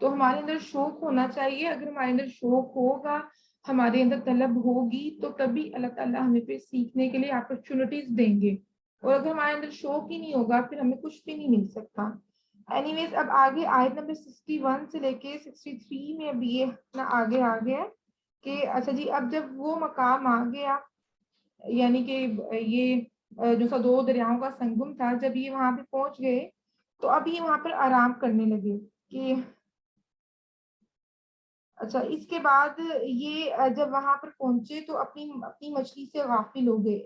تو ہمارے اندر شوق ہونا چاہیے، اگر ہمارے اندر شوق ہوگا ہمارے اندر طلب ہوگی تو تبھی اللہ تعالیٰ ہمیں پہ سیکھنے کے لیے اپرچونٹیز دیں گے، اور اگر ہمارے اندر شوق ہی نہیں ہوگا پھر ہمیں کچھ بھی نہیں مل سکتا. اینی ویز اب آگے آیت نمبر 61 سے لے کے 63 میں اب یہ نا آگے ہے کہ اچھا جی اب جب وہ مقام آ گیا یعنی کہ یہ جو سا دو دریاؤں کا سنگم تھا جب یہ وہاں پہ پہنچ گئے تو اب یہ وہاں پر آرام کرنے لگے کہ اچھا اس کے بعد یہ جب وہاں پر پہنچے تو اپنی مچھلی سے غافل ہو گئے.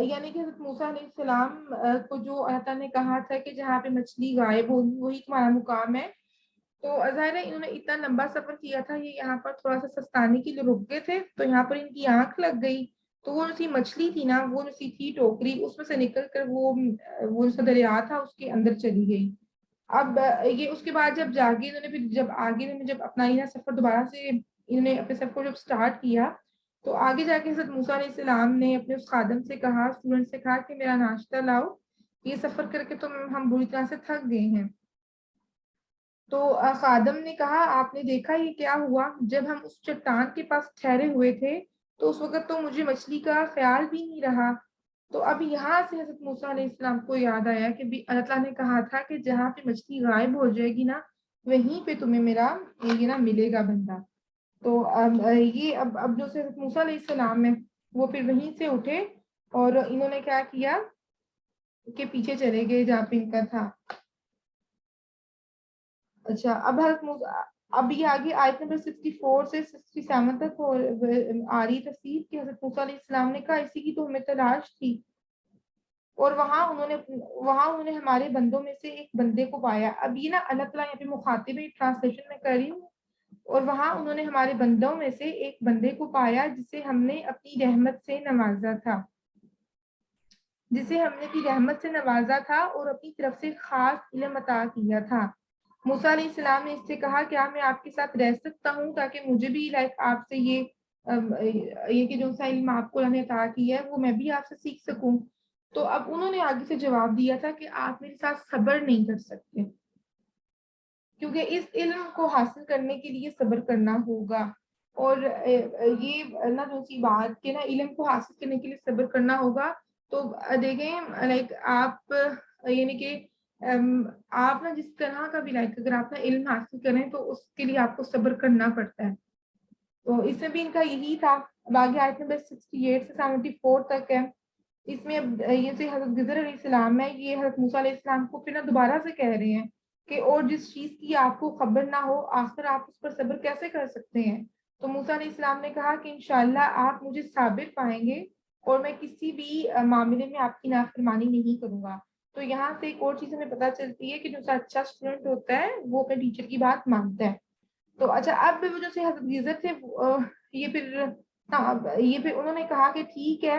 یعنی کہ حضرت موسیٰ علیہ السلام کو جو اللہ تعالیٰ نے کہا تھا کہ جہاں پہ مچھلی غائب ہوگی وہی تمہارا مقام ہے، تو ظاہر ہے انہوں نے اتنا لمبا سفر کیا تھا، یہ یہاں پر تھوڑا سا سستانے کے لیے رک گئے تھے تو یہاں پر ان کی آنکھ لگ گئی تو وہ سی مچھلی تھی نا وہ سی تھی ٹوکری اس میں سے نکل کر وہ دریا تھا اس کے اندر چلی گئی. اب یہ اس کے بعد جب جاگے انہوں نے پھر جب آگے انہوں نے جب اپنا یہ سفر دوبارہ سے انہوں نے اپنے سفر کو جب سٹارٹ کیا تو آگے جا کے حضرت موسیٰ علیہ السلام نے اپنے اس خادم سے کہا، اسٹوڈنٹ سے کہا کہ میرا ناشتہ لاؤ، یہ سفر کر کے تو ہم بری طرح سے تھک گئے ہیں. تو خادم نے کہا آپ نے دیکھا یہ کیا ہوا، جب ہم اس چٹان کے پاس ٹھہرے ہوئے تھے تو اس وقت تو مجھے مچھلی کا خیال بھی نہیں رہا. تو اب یہاں سے حضرت موسیٰ علیہ السلام کو یاد آیا کہ اللہ تعالیٰ نے کہا تھا کہ جہاں پہ مچھلی غائب ہو جائے گی نا وہیں پہ تمہیں میرا یہ نا ملے گا بندہ. تو اب جو حضرت موسیٰ علیہ السلام ہے وہ پھر وہیں سے اٹھے اور انہوں نے کیا کیا کہ پیچھے چلے گئے جہاں پہ ان کا تھا. اچھا اب یہ آگے آیت نمبر 64 سے 67 تک آ رہی تفسیر کہ حضرت موسیٰ علیہ السلام نے کہا اسی کی تو ہمیں تلاش تھی، اور وہاں انہوں نے ہمارے بندوں میں سے ایک بندے کو پایا. اب یہ نا اللہ تعالیٰ یہاں پہ مخاطب ٹرانسلیشن میں کر رہی ہوں، اور وہاں انہوں نے ہمارے بندوں میں سے ایک بندے کو پایا جسے ہم نے اپنی رحمت سے نوازا تھا اور اپنی طرف سے خاص علم عطا کیا تھا. موسیٰ علیہ السلام نے اس سے کہا کیا میں آپ کے ساتھ رہ سکتا ہوں تاکہ مجھے بھی آپ سے یہ کہ جو سا علم آپ کو اللہ نے عطا کیا ہے وہ میں بھی آپ سے سیکھ سکوں. تو اب انہوں نے آگے سے جواب دیا تھا کہ آپ میرے ساتھ صبر نہیں کر سکتے کیونکہ اس علم کو حاصل کرنے کے لیے صبر کرنا ہوگا. اور یہ نا دوسری بات کہ نا علم کو حاصل کرنے کے لیے صبر کرنا ہوگا. تو دیکھیں لائک آپ یعنی کہ آپ نا جس طرح کا بھی لائک اگر آپ نا علم حاصل کریں تو اس کے لیے آپ کو صبر کرنا پڑتا ہے. تو اس میں بھی ان کا یہی تھا. اب آگے آیت نمبر 68 سے 74 تک ہے. اس میں یہ سے حضرت خضر علیہ السلام ہے یہ حضرت موسیٰ علیہ السلام کو پھر دوبارہ سے کہہ رہے ہیں کہ اور جس چیز کی آپ کو خبر نہ ہو آخر آپ اس پر صبر کیسے کر سکتے ہیں. تو موسیٰ علیہ السلام نے کہا کہ انشاءاللہ آپ مجھے صابر پائیں گے اور میں کسی بھی معاملے میں آپ کی نافرمانی نہیں کروں گا. تو یہاں سے ایک اور چیز ہمیں پتہ چلتی ہے کہ جو اچھا اسٹوڈنٹ ہوتا ہے وہ اپنے ٹیچر کی بات مانتا ہے. تو اچھا اب جو سے حضرت خضر تھے یہ پھر انہوں نے کہا کہ ٹھیک ہے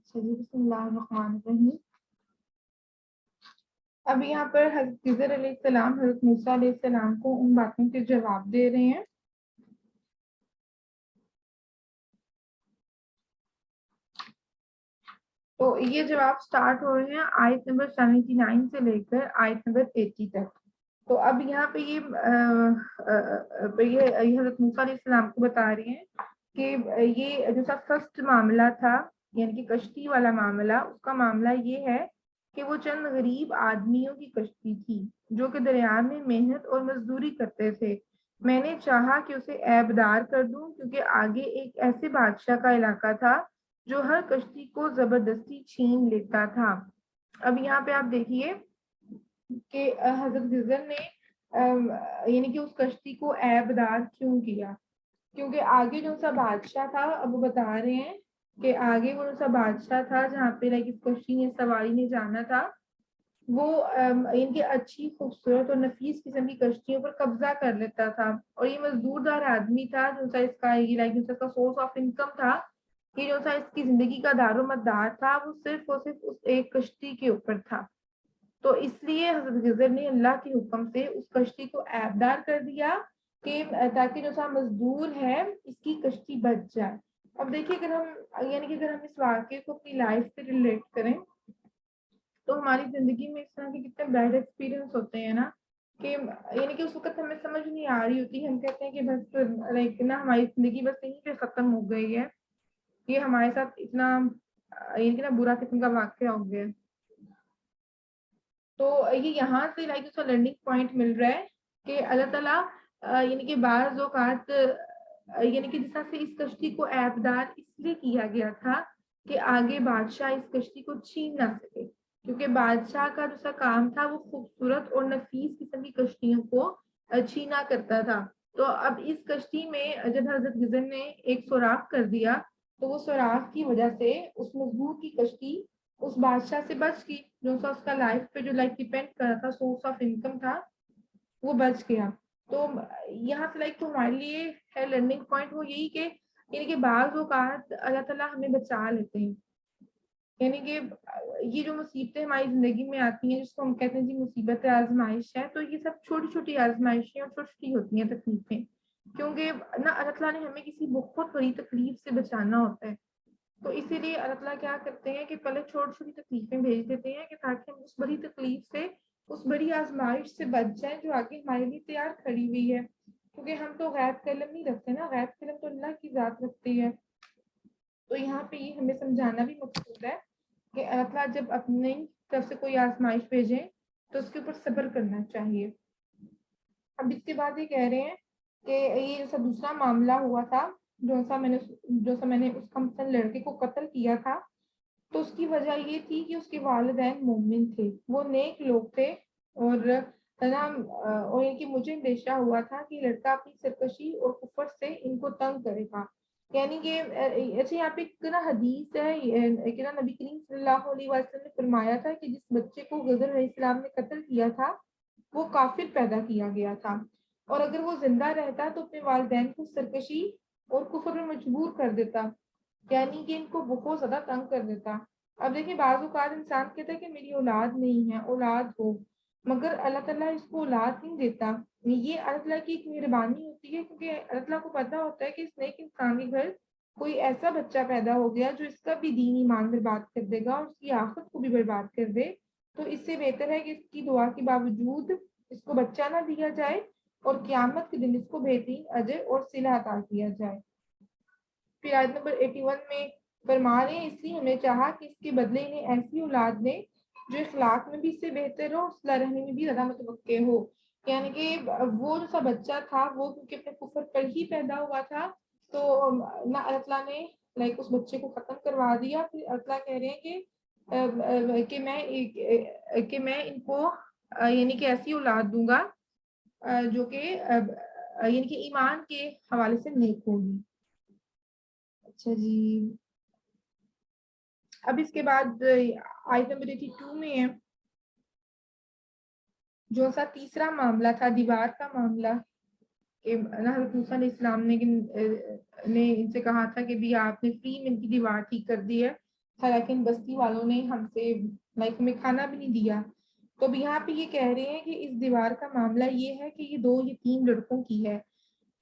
اچھا جی، بسم اللہ الرحمن الرحیم. اب یہاں پر حضرت خضر علیہ السلام حضرت موسیٰ علیہ السلام کو ان باتوں کے جواب دے رہے ہیں. تو یہ جواب سٹارٹ ہو رہے ہیں آیت نمبر 79 سے لے کر آیت نمبر 80 تک. تو اب یہاں پہ یہ حضرت موسیٰ علیہ السلام کو بتا رہے ہیں کہ یہ جو سا فرسٹ معاملہ تھا یعنی کہ کشتی والا معاملہ، اس کا معاملہ یہ ہے کہ وہ چند غریب آدمیوں کی کشتی تھی جو کہ دریا میں محنت اور مزدوری کرتے تھے. میں نے چاہا کہ اسے عیبدار کر دوں کیونکہ آگے ایک ایسے بادشاہ کا علاقہ تھا جو ہر کشتی کو زبردستی چھین لیتا تھا. اب یہاں پہ آپ دیکھیے کہ حضرت خضر نے یعنی کہ اس کشتی کو عیبدار کیوں کیا، کیونکہ آگے جو سا بادشاہ تھا، اب وہ بتا رہے ہیں کہ آگے وہ جو سا بادشاہ تھا جہاں پہ اس کشتی نے سواری نے جانا تھا، وہ ان کی اچھی خوبصورت اور نفیس قسم کی کشتیوں پر قبضہ کر لیتا تھا. اور یہ مزدور دار آدمی تھا جو سا اس کا سورس آف انکم تھا، یہ جو سا اس کی زندگی کا دار و مدار تھا، وہ صرف اور صرف اس ایک کشتی کے اوپر تھا. تو اس لیے حضرت خضر نے اللہ کے حکم سے اس کشتی کو عیبدار کر دیا کہ تاکہ جو سا مزدور ہے اس کی کشتی بچ جائے. اب دیکھیے اگر ہم اس واقعے کو اپنی لائف سے ریلیٹ کریں تو ہماری زندگی میں اس طرح کے کتنے بیڈ ایکسپیرینس ہوتے ہیں نا کہ یعنی کہ اس وقت ہمیں سمجھ نہیں آ رہی ہوتی، ہم کہتے ہیں کہ بس نا ہماری زندگی بس یہیں پہ ختم ہو گئی ہے، یہ ہمارے ساتھ اتنا یعنی کہ نا برا قسم کا واقعہ ہو گیا. تو یہ یہاں سے اس کا لرننگ پوائنٹ مل رہا ہے کہ اللہ تعالیٰ یعنی کہ بعض اوقات یعنی کہ جس طرح سے اس کشتی کو عیبدار اس لیے کیا گیا تھا کہ آگے بادشاہ اس کشتی کو چھین نہ سکے، کیونکہ بادشاہ کا جو سا کام تھا وہ خوبصورت اور نفیس قسم کی کشتیوں کو چھینا کرتا تھا. تو اب اس کشتی میں جب حضرت خضر نے ایک سوراخ کر دیا تو وہ سوراخ کی وجہ سے اس مزدور کی کشتی اس بادشاہ سے بچ گئی، جو سا اس کا لائف پہ جو ڈیپینڈ کر رہا تھا، سورس آف انکم تھا، وہ بچ گیا. تو یہاں سے تو ہمارے لیے ہے لرننگ پوائنٹ وہ یہی کہ یعنی کہ بعض اوقات اللہ تعالیٰ ہمیں بچا لیتے ہیں. یعنی کہ یہ جو مصیبتیں ہماری زندگی میں آتی ہیں جس کو ہم کہتے ہیں جی مصیبت آزمائش ہے، تو یہ سب چھوٹی چھوٹی آزمائشیں اور چھوٹی چھوٹی ہوتی ہیں تکلیفیں، کیونکہ نا اللہ تعالیٰ نے ہمیں کسی بہت بڑی تکلیف سے بچانا ہوتا ہے. تو اسی لیے اللہ تعالیٰ کیا کرتے ہیں کہ پہلے چھوٹی چھوٹی تکلیفیں بھیج دیتے ہیں کہ تاکہ ہم اس بڑی تکلیف سے، اس بڑی آزمائش سے بچ جائیں جو آگے ہمارے لیے تیار کھڑی ہوئی ہے. کیونکہ ہم تو غیب کا علم نہیں رکھتے نا، غیب کا علم تو اللہ کی ذات رکھتی ہے. تو یہاں پہ یہ ہمیں سمجھانا بھی مقصود ہے کہ اللہ تعالیٰ جب اپنی طرف سے کوئی آزمائش بھیجیں تو اس کے اوپر صبر کرنا چاہیے. اب اس کے بعد یہ کہہ رہے ہیں کہ یہ جو سا دوسرا معاملہ ہوا تھا، جو سا میں نے اس کمسن لڑکے کو قتل کیا تھا، تو اس کی وجہ یہ تھی کہ اس کے والدین مومن تھے، وہ نیک لوگ تھے، اور ان کی مجھے اندیشہ ہوا تھا کہ لڑکا اپنی سرکشی اور کفر سے ان کو تنگ کرے گا. یعنی کہ اچھا یہاں پہ ایک نا حدیث ہے کہ نا نبی کریم صلی اللہ علیہ وسلم نے فرمایا تھا کہ جس بچے کو خضر علیہ السلام نے قتل کیا تھا وہ کافر پیدا کیا گیا تھا، اور اگر وہ زندہ رہتا تو اپنے والدین کو سرکشی اور کفر میں مجبور کر دیتا، یعنی کہ ان کو بہت زیادہ تنگ کر دیتا. اب دیکھیں بعض اوقات انسان کہتا ہے کہ میری اولاد نہیں ہے، اولاد ہو، مگر اللہ تعالیٰ اس کو اولاد نہیں دیتا. یہ اللہ تعالیٰ کی ایک مہربانی ہوتی ہے، کیونکہ اللہ تعالیٰ کو پتا ہوتا ہے کہ اس نیک انسان کے گھر کوئی ایسا بچہ پیدا ہو گیا جو اس کا بھی دین ایمان برباد کر دے گا اور اس کی آخرت کو بھی برباد کر دے. تو اس سے بہتر ہے کہ اس کی دعا کے باوجود اس کو بچہ نہ دیا جائے اور قیامت کے دن اس کو بہترین اجر اور صلہ عطا کیا جائے. پھر آیت نمبر 81 میں فرما رہے ہیں اس لیے ہم نے چاہا کہ اس کے بدلے انہیں ایسی اولاد دیں جو اخلاق میں بھی اس سے بہتر ہو، صلہ رحمی میں بھی زیادہ متوقع ہو. یعنی کہ وہ جو سا بچہ تھا وہ کیونکہ اپنے کفر پر ہی پیدا ہوا تھا، تو نہ اللہ تعالیٰ نے اس بچے کو ختم کروا دیا. پھر اللہ تعالیٰ کہہ رہے ہیں کہ میں ان کو یعنی کہ ایسی اولاد دوں گا جو کہ یعنی کہ ایمان کے حوالے سے نیک ہوگی. اچھا جی، اب اس کے بعد آیت نمبر 82 میں ہے جو سا تیسرا معاملہ تھا دیوار کا معاملہ، کہ حضرت موسیٰ علیہ السلام نے ان سے کہا تھا کہ بھی آپ نے فری میں ان کی دیوار ٹھیک کر دی ہے حالانکہ ان بستی والوں نے ہم سے ہمیں کھانا بھی نہیں دیا. تو اب یہاں پہ یہ کہہ رہے ہیں کہ اس دیوار کا معاملہ یہ ہے کہ یہ 2 یتیم لڑکوں کی ہے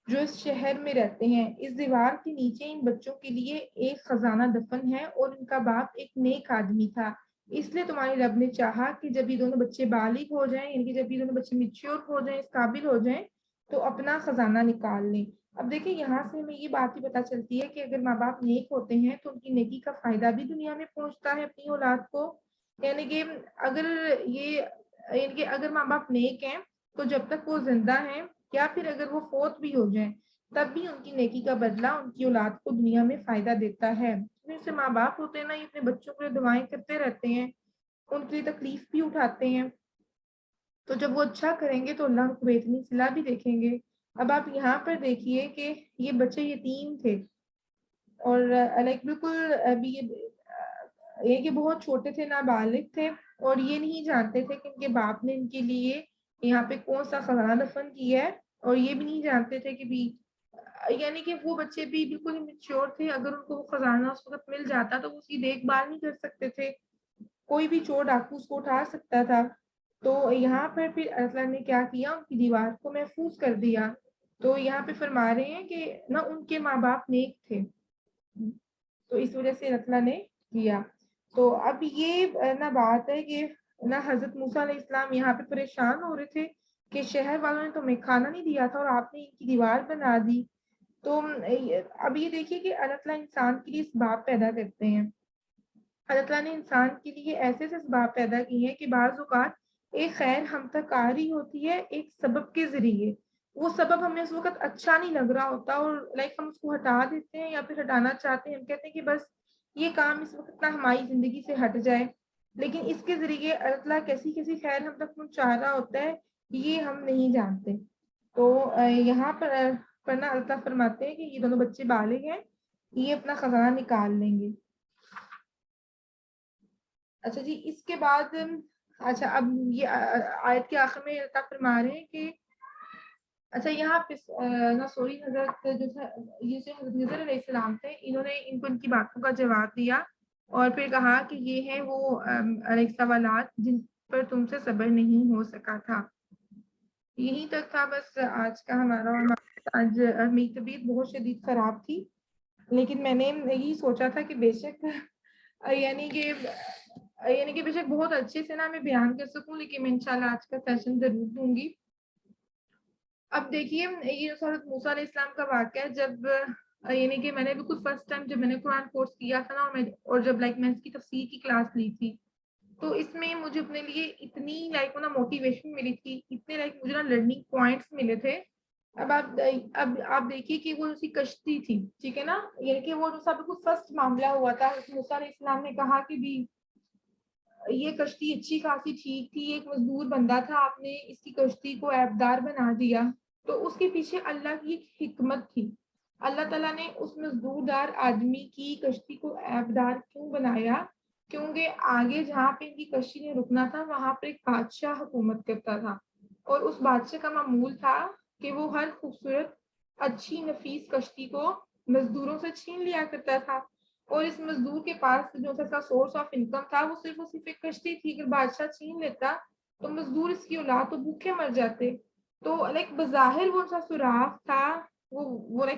جو اس شہر میں رہتے ہیں. اس دیوار کے نیچے ان بچوں کے لیے ایک خزانہ دفن ہے اور ان کا باپ ایک نیک آدمی تھا. اس لیے تمہارے رب نے چاہا کہ جب یہ دونوں بچے بالغ ہو جائیں, یعنی کہ جب یہ دونوں بچے میچور ہو جائیں, اس قابل ہو جائیں, تو اپنا خزانہ نکال لیں. اب دیکھیں یہاں سے ہمیں یہ بات بھی پتہ چلتی ہے کہ اگر ماں باپ نیک ہوتے ہیں تو ان کی نیکی کا فائدہ بھی دنیا میں پہنچتا ہے اپنی اولاد کو. یعنی کہ اگر یہ یعنی کہ اگر ماں باپ نیک ہیں تو جب تک وہ زندہ ہیں یا پھر اگر وہ فوت بھی ہو جائیں تب بھی ان کی نیکی کا بدلہ ان کی اولاد کو دنیا میں فائدہ دیتا ہے. جیسے ماں باپ ہوتے ہیں نا, یہ اپنے بچوں کے لیے دعائیں کرتے رہتے ہیں, ان کے لیے تکلیف بھی اٹھاتے ہیں, تو جب وہ اچھا کریں گے تو اللہ ان کو بہترین صلہ بھی دیکھیں گے. اب آپ یہاں پر دیکھیے کہ یہ بچے یتیم تھے اور بالکل ابھی یہ کہ بہت چھوٹے تھے, نابالغ تھے, اور یہ نہیں جانتے تھے کہ ان کے باپ نے ان کے لیے یہاں پہ کون سا خزانہ دفن کیا ہے, اور یہ بھی نہیں جانتے تھے کہ بھی یعنی کہ وہ بچے بھی بالکل میچور تھے. اگر ان کو وہ خزانہ اس وقت مل جاتا تو وہ اس کی دیکھ بھال نہیں کر سکتے تھے, کوئی بھی چور ڈاکو اس کو اٹھا سکتا تھا. تو یہاں پر پھر اللہ نے کیا کیا, ان کی دیوار کو محفوظ کر دیا. تو یہاں پہ فرما رہے ہیں کہ نہ ان کے ماں باپ نیک تھے, تو اس وجہ سے اللہ نے کیا. تو اب یہ نہ بات ہے کہ نہ حضرت موسیٰ علیہ السلام یہاں پہ پریشان ہو رہے تھے کہ شہر والوں نے تمہیں کھانا نہیں دیا تھا اور آپ نے ان کی دیوار بنا دی. تو اب یہ دیکھیے کہ اللہ تعالیٰ انسان کے لیے اسباب پیدا کرتے ہیں. اللہ تعالیٰ نے انسان کے لیے ایسے اسباب پیدا کیے ہیں کہ بعض اوقات ایک خیر ہم تک آ رہی ہوتی ہے ایک سبب کے ذریعے. وہ سبب ہمیں اس وقت اچھا نہیں لگ رہا ہوتا اور ہم اس کو ہٹا دیتے ہیں یا پھر ہٹانا چاہتے ہیں, ہم کہتے ہیں کہ بس یہ کام اس وقت نہ ہماری زندگی سے ہٹ جائے, لیکن اس کے ذریعے اللہ تعالیٰ کیسی کیسی خیر ہم تک پہنچا رہا ہوتا ہے یہ ہم نہیں جانتے. تو یہاں پر اللہ تعالیٰ فرماتے ہیں کہ یہ دونوں بچے بالغ ہیں, یہ اپنا خزانہ نکال لیں گے. اچھا جی, اس کے بعد اچھا اب یہ آیت کے آخر میں اللہ فرما رہے ہیں کہ اچھا یہاں پہ سوری حضرت یہ حضرت نذر علیہ السلام تھے, انہوں نے ان کو ان کی باتوں کا جواب دیا اور پھر کہا کہ یہ ہیں وہ علیہ سوالات جن پر تم سے صبر نہیں ہو سکا تھا. یہی تک تھا بس آج کا ہمارا. آج میری طبیعت بہت شدید خراب تھی, لیکن میں نے یہی سوچا تھا کہ بے شک یعنی کہ بے شک بہت اچھے سے نا میں بیان کر سکوں, لیکن میں انشاءاللہ آج کا سیشن ضرور دوں گی. اب دیکھیے یہ حضرت موسیٰ علیہ السلام کا واقعہ ہے, جب یعنی کہ میں نے بالکل فرسٹ ٹائم جب میں نے قرآن کورس کیا تھا نا, اور جب میں اس کی تفسیر کی کلاس لی تھی, تو اس میں مجھے اپنے لیے اتنی موٹیویشن ملی تھی, اتنے مجھے نا لرننگ پوائنٹس ملے تھے. اب آپ دیکھیے کہ وہ اسی کشتی تھی, ٹھیک ہے نا, یعنی کہ وہ جو سب کچھ فرسٹ معاملہ ہوا تھا, موسیٰ علیہ السلام نے کہا کہ بھی یہ کشتی اچھی خاصی ٹھیک تھی, ایک مزدور بندہ تھا, آپ نے اس کی کشتی کو عیبدار بنا دیا. تو اس کے پیچھے اللہ کی ایک حکمت تھی. اللہ تعالیٰ نے اس مزدور دار آدمی کی کشتی کو عیبدار کیوں بنایا, کیونکہ آگے جہاں پہ ان کی کشتی نے رکنا تھا وہاں پہ ایک بادشاہ حکومت کرتا تھا, اور اس بادشاہ کا معمول تھا کہ وہ ہر خوبصورت اچھی نفیس کشتی کو مزدوروں سے چھین لیا کرتا تھا. اور اس مزدور کے پاس جو اس کا سورس آف انکم تھا وہ صرف ایک کشتی تھی. اگر بادشاہ چھین لیتا تو مزدور اس کی اولاد تو بھوکے مر جاتے. تو بظاہر وہ سا سوراخ تھا, وہ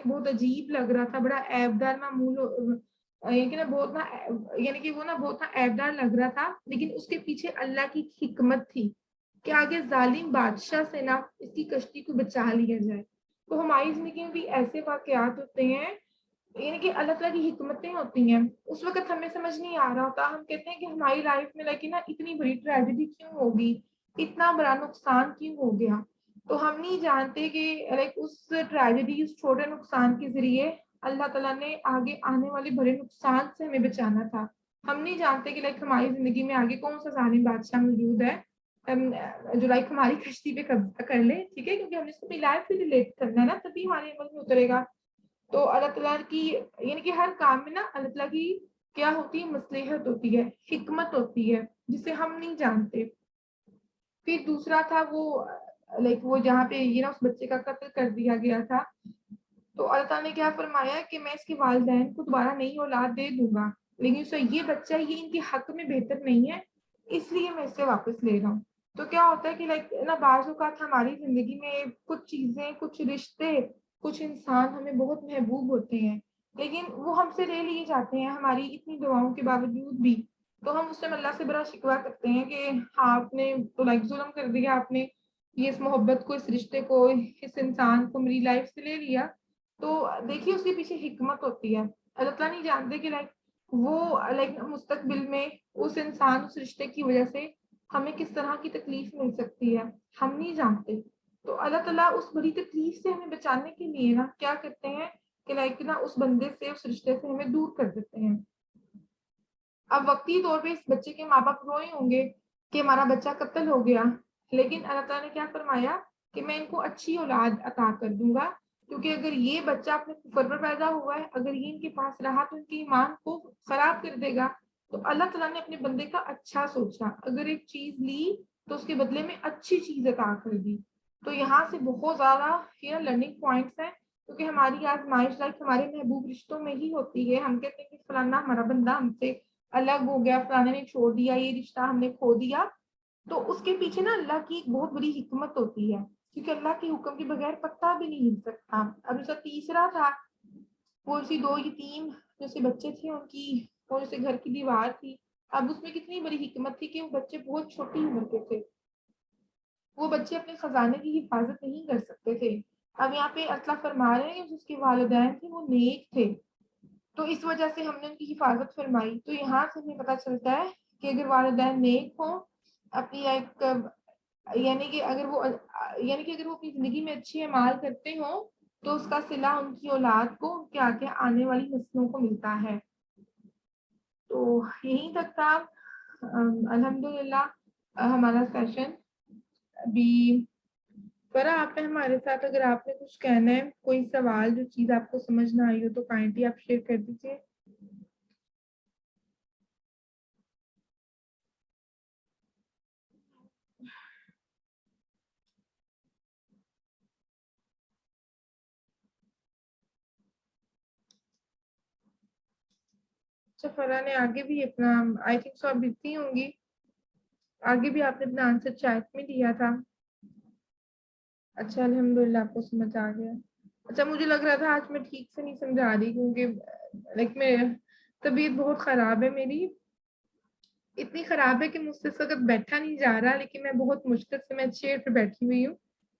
بہت عجیب لگ رہا تھا, بڑا عیبدار معمول, یعنی کہ وہ نا بہت عیبدار لگ رہا تھا, لیکن اس کے پیچھے اللہ کی حکمت تھی کہ آگے ظالم بادشاہ سے نا اس کی کشتی کو بچا لیا جائے. تو ہماری زندگی میں بھی ایسے واقعات ہوتے ہیں, یعنی کہ اللہ تعالیٰ کی حکمتیں ہوتی ہیں. اس وقت ہمیں سمجھ نہیں آ رہا ہوتا, ہم کہتے ہیں کہ ہماری لائف میں اتنی بڑی ٹریجڈی کیوں ہوگی, اتنا بڑا نقصان کیوں ہو گیا. تو ہم نہیں جانتے کہ اس ٹریجڈی, اس چھوٹے نقصان کے ذریعے اللہ تعالیٰ نے آگے آنے والے بڑے نقصان سے ہمیں بچانا تھا. ہم نہیں جانتے کہ ہماری زندگی میں آگے کون سا ظالم بادشاہ موجود ہے جو ہماری کشتی پہ قبضہ کر لے, ٹھیک ہے, کیونکہ ہم نے اس کو اپنی لائف سے ریلیٹ کرنا ہے نا, تبھی ہمارے عمل میں اترے گا. تو اللہ تعالیٰ کی یعنی کہ ہر کام میں نا اللہ تعالیٰ کی کیا ہوتی ہے, مصلحت ہوتی ہے, حکمت ہوتی ہے, جسے ہم نہیں جانتے. پھر دوسرا تھا وہ جہاں پہ اس بچے کا قتل کر دیا گیا تھا. تو اللہ تعالیٰ نے کیا فرمایا کہ میں اس کے والدین کو دوبارہ نئی اولاد دے دوں گا، لیکن اسے یہ بچہ یہ ان کے حق میں بہتر نہیں ہے، اس لیے میں اسے واپس لے رہا ہوں۔ تو کیا ہوتا ہے کہ لائک نا بعض اوقات ہماری زندگی میں کچھ چیزیں، کچھ رشتے، کچھ انسان ہمیں بہت محبوب ہوتے ہیں، لیکن وہ ہم سے لے لیے جاتے ہیں ہماری اتنی دعاؤں کے باوجود بھی۔ تو ہم اس ٹائم اللہ سے بڑا شکوہ کرتے ہیں کہ ہاں آپ نے تو لائک ظلم کر دیا، آپ نے یہ اس محبت کو، اس رشتے کو، اس انسان کو میری لائف سے لے لیا۔ تو دیکھیے اس کے پیچھے حکمت ہوتی ہے، اللہ تعالیٰ نہیں جانتے کہ لائک وہ لائک مستقبل میں اس انسان، اس رشتے کی وجہ سے ہمیں کس طرح کی تکلیف مل سکتی ہے، ہم نہیں جانتے۔ تو اللہ تعالیٰ اس بڑی تکلیف سے ہمیں بچانے کے لیے نا کیا کرتے ہیں کہ لائک نا اس بندے سے، اس رشتے سے ہمیں دور کر دیتے ہیں۔ اب وقتی طور پہ اس بچے کے ماں باپ روئے ہوں گے کہ ہمارا بچہ قتل ہو گیا، لیکن اللہ تعالیٰ نے کیا فرمایا کہ میں ان کو اچھی اولاد عطا کر دوں گا، کیونکہ اگر یہ بچہ اپنے کفر پر پیدا ہوا ہے، اگر یہ ان کے پاس رہا تو ان کی ایمان کو خراب کر دے گا۔ تو اللہ تعالیٰ نے اپنے بندے کا اچھا سوچا، اگر ایک چیز لی تو اس کے بدلے میں اچھی چیز عطا کر دی۔ تو یہاں سے بہت زیادہ لرننگ پوائنٹس ہیں، کیونکہ ہماری آزمائش لائک ہمارے محبوب رشتوں میں ہی ہوتی ہے۔ ہم کہتے ہیں کہ فلانا ہمارا بندہ ہم سے الگ ہو گیا، فلانے نے چھوڑ دیا، یہ رشتہ ہم نے کھو دیا، تو اس کے پیچھے نا اللہ کی ایک بہت بڑی حکمت ہوتی ہے، کیونکہ اللہ کے حکم کے بغیر پتا بھی نہیں ہل سکتا۔ اب اس کا تیسرا تھا وہ اسی 2 یتیم جو سے بچے تھے، ان کی وہ جیسے گھر کی دیوار تھی، اب اس میں کتنی بڑی حکمت تھی کہ وہ بچے بہت چھوٹی عمر کے تھے، وہ بچے اپنے خزانے کی حفاظت نہیں کر سکتے تھے۔ اب یہاں پہ اللہ فرما رہے ہیں کہ اس کے والدین تھے وہ نیک تھے، تو اس وجہ سے ہم نے ان کی حفاظت فرمائی۔ تو یہاں سے ہمیں پتہ چلتا ہے کہ اگر والدین نیک ہوں، اپنی لائک یعنی کہ اگر وہ اپنی زندگی میں اچھے اعمال کرتے ہوں تو اس کا صلہ ان کی اولاد کو، ان کے آگے آنے والی نسلوں کو ملتا ہے۔ تو یہیں تک تھا الحمدللہ ہمارا سیشن۔ ابھی برا آپ ہے ہمارے ساتھ، اگر آپ نے کچھ کہنا ہے، کوئی سوال جو چیز آپ کو سمجھ نہ آئی ہو تو کائنڈلی آپ شیئر کر دیجیے۔ اچھا فرا نے آگے بھی اپنا آئی تھنک سو آپ بزی ہوں گی، آگے بھی آپ نے اپنا آنسر چیٹ میں دیا تھا۔ اچھا الحمدللہ آپ کو سمجھ آ گیا۔ اچھا مجھے لگ رہا تھا آج میں ٹھیک سے نہیں سمجھا رہی، کیونکہ لائک میں طبیعت بہت خراب ہے میری، اتنی خراب ہے کہ مجھ سے اس وقت بیٹھا نہیں جا رہا، لیکن میں بہت مشکل سے میں چیئر پہ بیٹھی ہوئی ہوں۔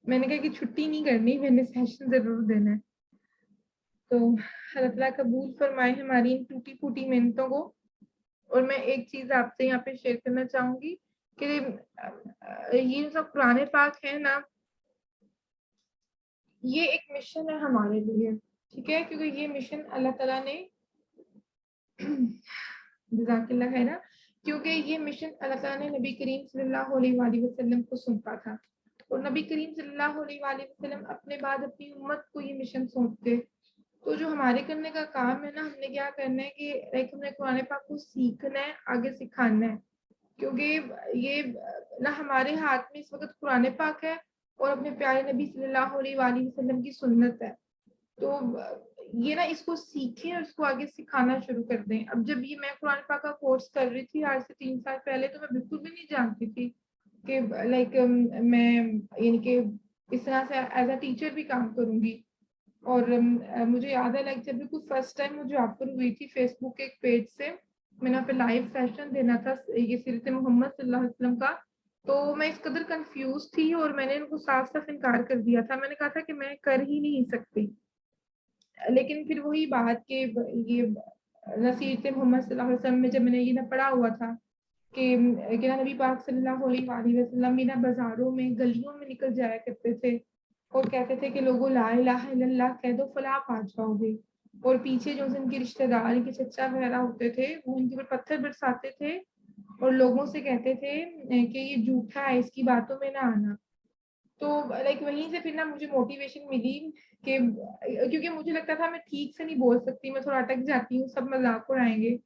میں نے کہا کہ چھٹی نہیں کرنی، میں نے سیشن ضرور دینا ہے۔ تو اللہ تعالیٰ قبول فرمائے ہماری ان ٹوٹی پھوٹی محنتوں کو۔ اور میں ایک چیز آپ سے یہاں پہ شیئر کرنا چاہوں گی کہ یہ جو سب قرآن پاک ہے نا، یہ ایک مشن ہے ہمارے لیے، ٹھیک ہے، کیونکہ یہ مشن اللہ تعالیٰ نے جزاک اللہ خیرہ، کیونکہ یہ مشن اللہ تعالیٰ نے نبی کریم صلی اللہ علیہ وآلہ وسلم کو سونپا تھا، اور نبی کریم صلی اللہ علیہ وآلہ وسلم اپنے بعد اپنی امت کو یہ مشن سونپتے۔ تو جو ہمارے کرنے کا کام ہے نا، ہم نے کیا کرنا ہے کہ لائک ہم نے قرآن پاک کو سیکھنا ہے، آگے سکھانا ہے، کیونکہ یہ نہ ہمارے ہاتھ میں اس وقت قرآن پاک ہے اور اپنے پیارے نبی صلی اللہ علیہ وآلہ وسلم کی سنت ہے۔ تو یہ نا اس کو سیکھیں اور اس کو آگے سکھانا شروع کر دیں۔ اب جب یہ میں قرآن پاک کا کورس کر رہی تھی آج سے 3 سال پہلے، تو میں بالکل بھی نہیں جانتی تھی کہ لائک میں یعنی کہ اس طرح سے ایز اے ٹیچر بھی کام کروں گی۔ اور مجھے یاد ہے لائک جب بالکل فرسٹ ٹائم مجھے آفر ہوئی تھی فیس بک کے ایک پیج سے، میں نے پہ لائیو سیشن دینا تھا یہ سیرت محمد صلی اللہ علیہ وسلم کا، تو میں اس قدر کنفیوز تھی اور میں نے ان کو صاف صاف انکار کر دیا تھا۔ میں نے کہا تھا کہ میں کر ہی نہیں سکتی، لیکن پھر وہی بات کہ یہ سیرت محمد صلی اللہ علیہ وسلم میں جب میں نے یہ نہ پڑھا ہوا تھا کہ نبی پاک صلی اللہ علیہ وآلہ وسلم بھی نہ بازاروں میں گلیوں میں نکل جایا کرتے تھے اور کہتے تھے کہ لوگوں لا الہ الا اللہ کہہ دو فلاح پا جاؤ گے، اور پیچھے جو ان کے رشتہ دار ان کے چچا وغیرہ ہوتے تھے وہ ان کے اوپر پتھر برساتے تھے اور لوگوں سے کہتے تھے کہ یہ جھوٹا ہے، اس کی باتوں میں نہ آنا۔ تو لائک وہیں سے پھر نا مجھے موٹیویشن ملی کہ کیونکہ مجھے لگتا تھا میں ٹھیک سے نہیں بول سکتی، میں تھوڑا اٹک جاتی ہوں، سب مذاق اڑائیں گے۔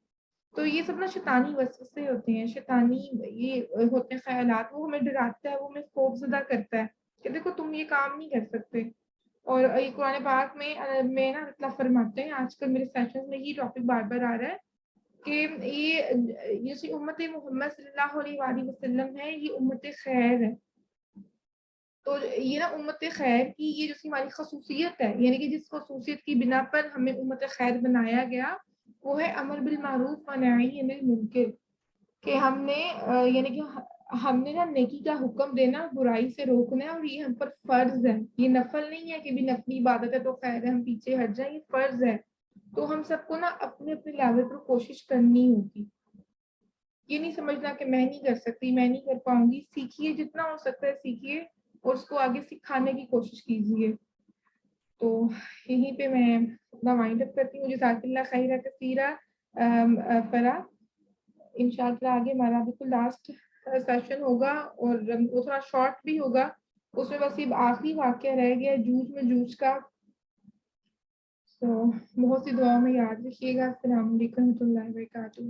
تو یہ سب نا شیطانی وسوسے ہوتے ہیں، شیطانی یہ ہوتے ہیں خیالات، وہ ہمیں ڈراتا ہے، وہ ہمیں خوف زدہ کرتا ہے کہ دیکھو تم یہ کام نہیں کر سکتے۔ اور یہ قرآن پاک میں نا اللہ فرماتے ہیں، آج کل میرے سیشن میں یہ ٹاپک بار بار آ رہا ہے کہ یہ امت محمد صلی اللہ علیہ وآلہ وسلم ہے، یہ امت خیر ہے. تو یہ نا امت خیر کی یہ جو ہماری خصوصیت ہے، یعنی کہ جس خصوصیت کی بنا پر ہمیں امت خیر بنایا گیا وہ ہے امر بالمعروف و نہی عن المنکر، کہ ہم نے یعنی کہ ہم نے نا نیکی کا حکم دینا، برائی سے روکنا ہے، اور یہ ہم پر فرض ہے. یہ نفل نہیں ہے کہ بھی نفلی عبادت ہے تو خیر ہے ہم پیچھے ہٹ جائیں، یہ فرض ہے. تو ہم سب کو نا اپنے اپنے لیول پر کوشش کرنی ہوگی. یہ نہیں سمجھنا کہ میں نہیں کر سکتی، میں نہیں کر پاؤں گی. سیکھیے، جتنا ہو سکتا ہے سیکھیے اور اس کو آگے سکھانے کی کوشش کیجیے. تو یہیں پہ میں اپنا وائنڈ اپ کرتی ہوں. جزاک اللہ خیرہ کثیرہ فرا. انشاءاللہ آگے ہمارا بالکل لاسٹ سیشن ہوگا اور وہ تھوڑا شارٹ بھی ہوگا، اس میں بس یہ آخری واقعہ رہ گیا جوج میں جوج کا. تو بہت سی دعاؤں میں یاد رکھیے گا. السلام علیکم و رحمۃ اللہ وبرکاتہ.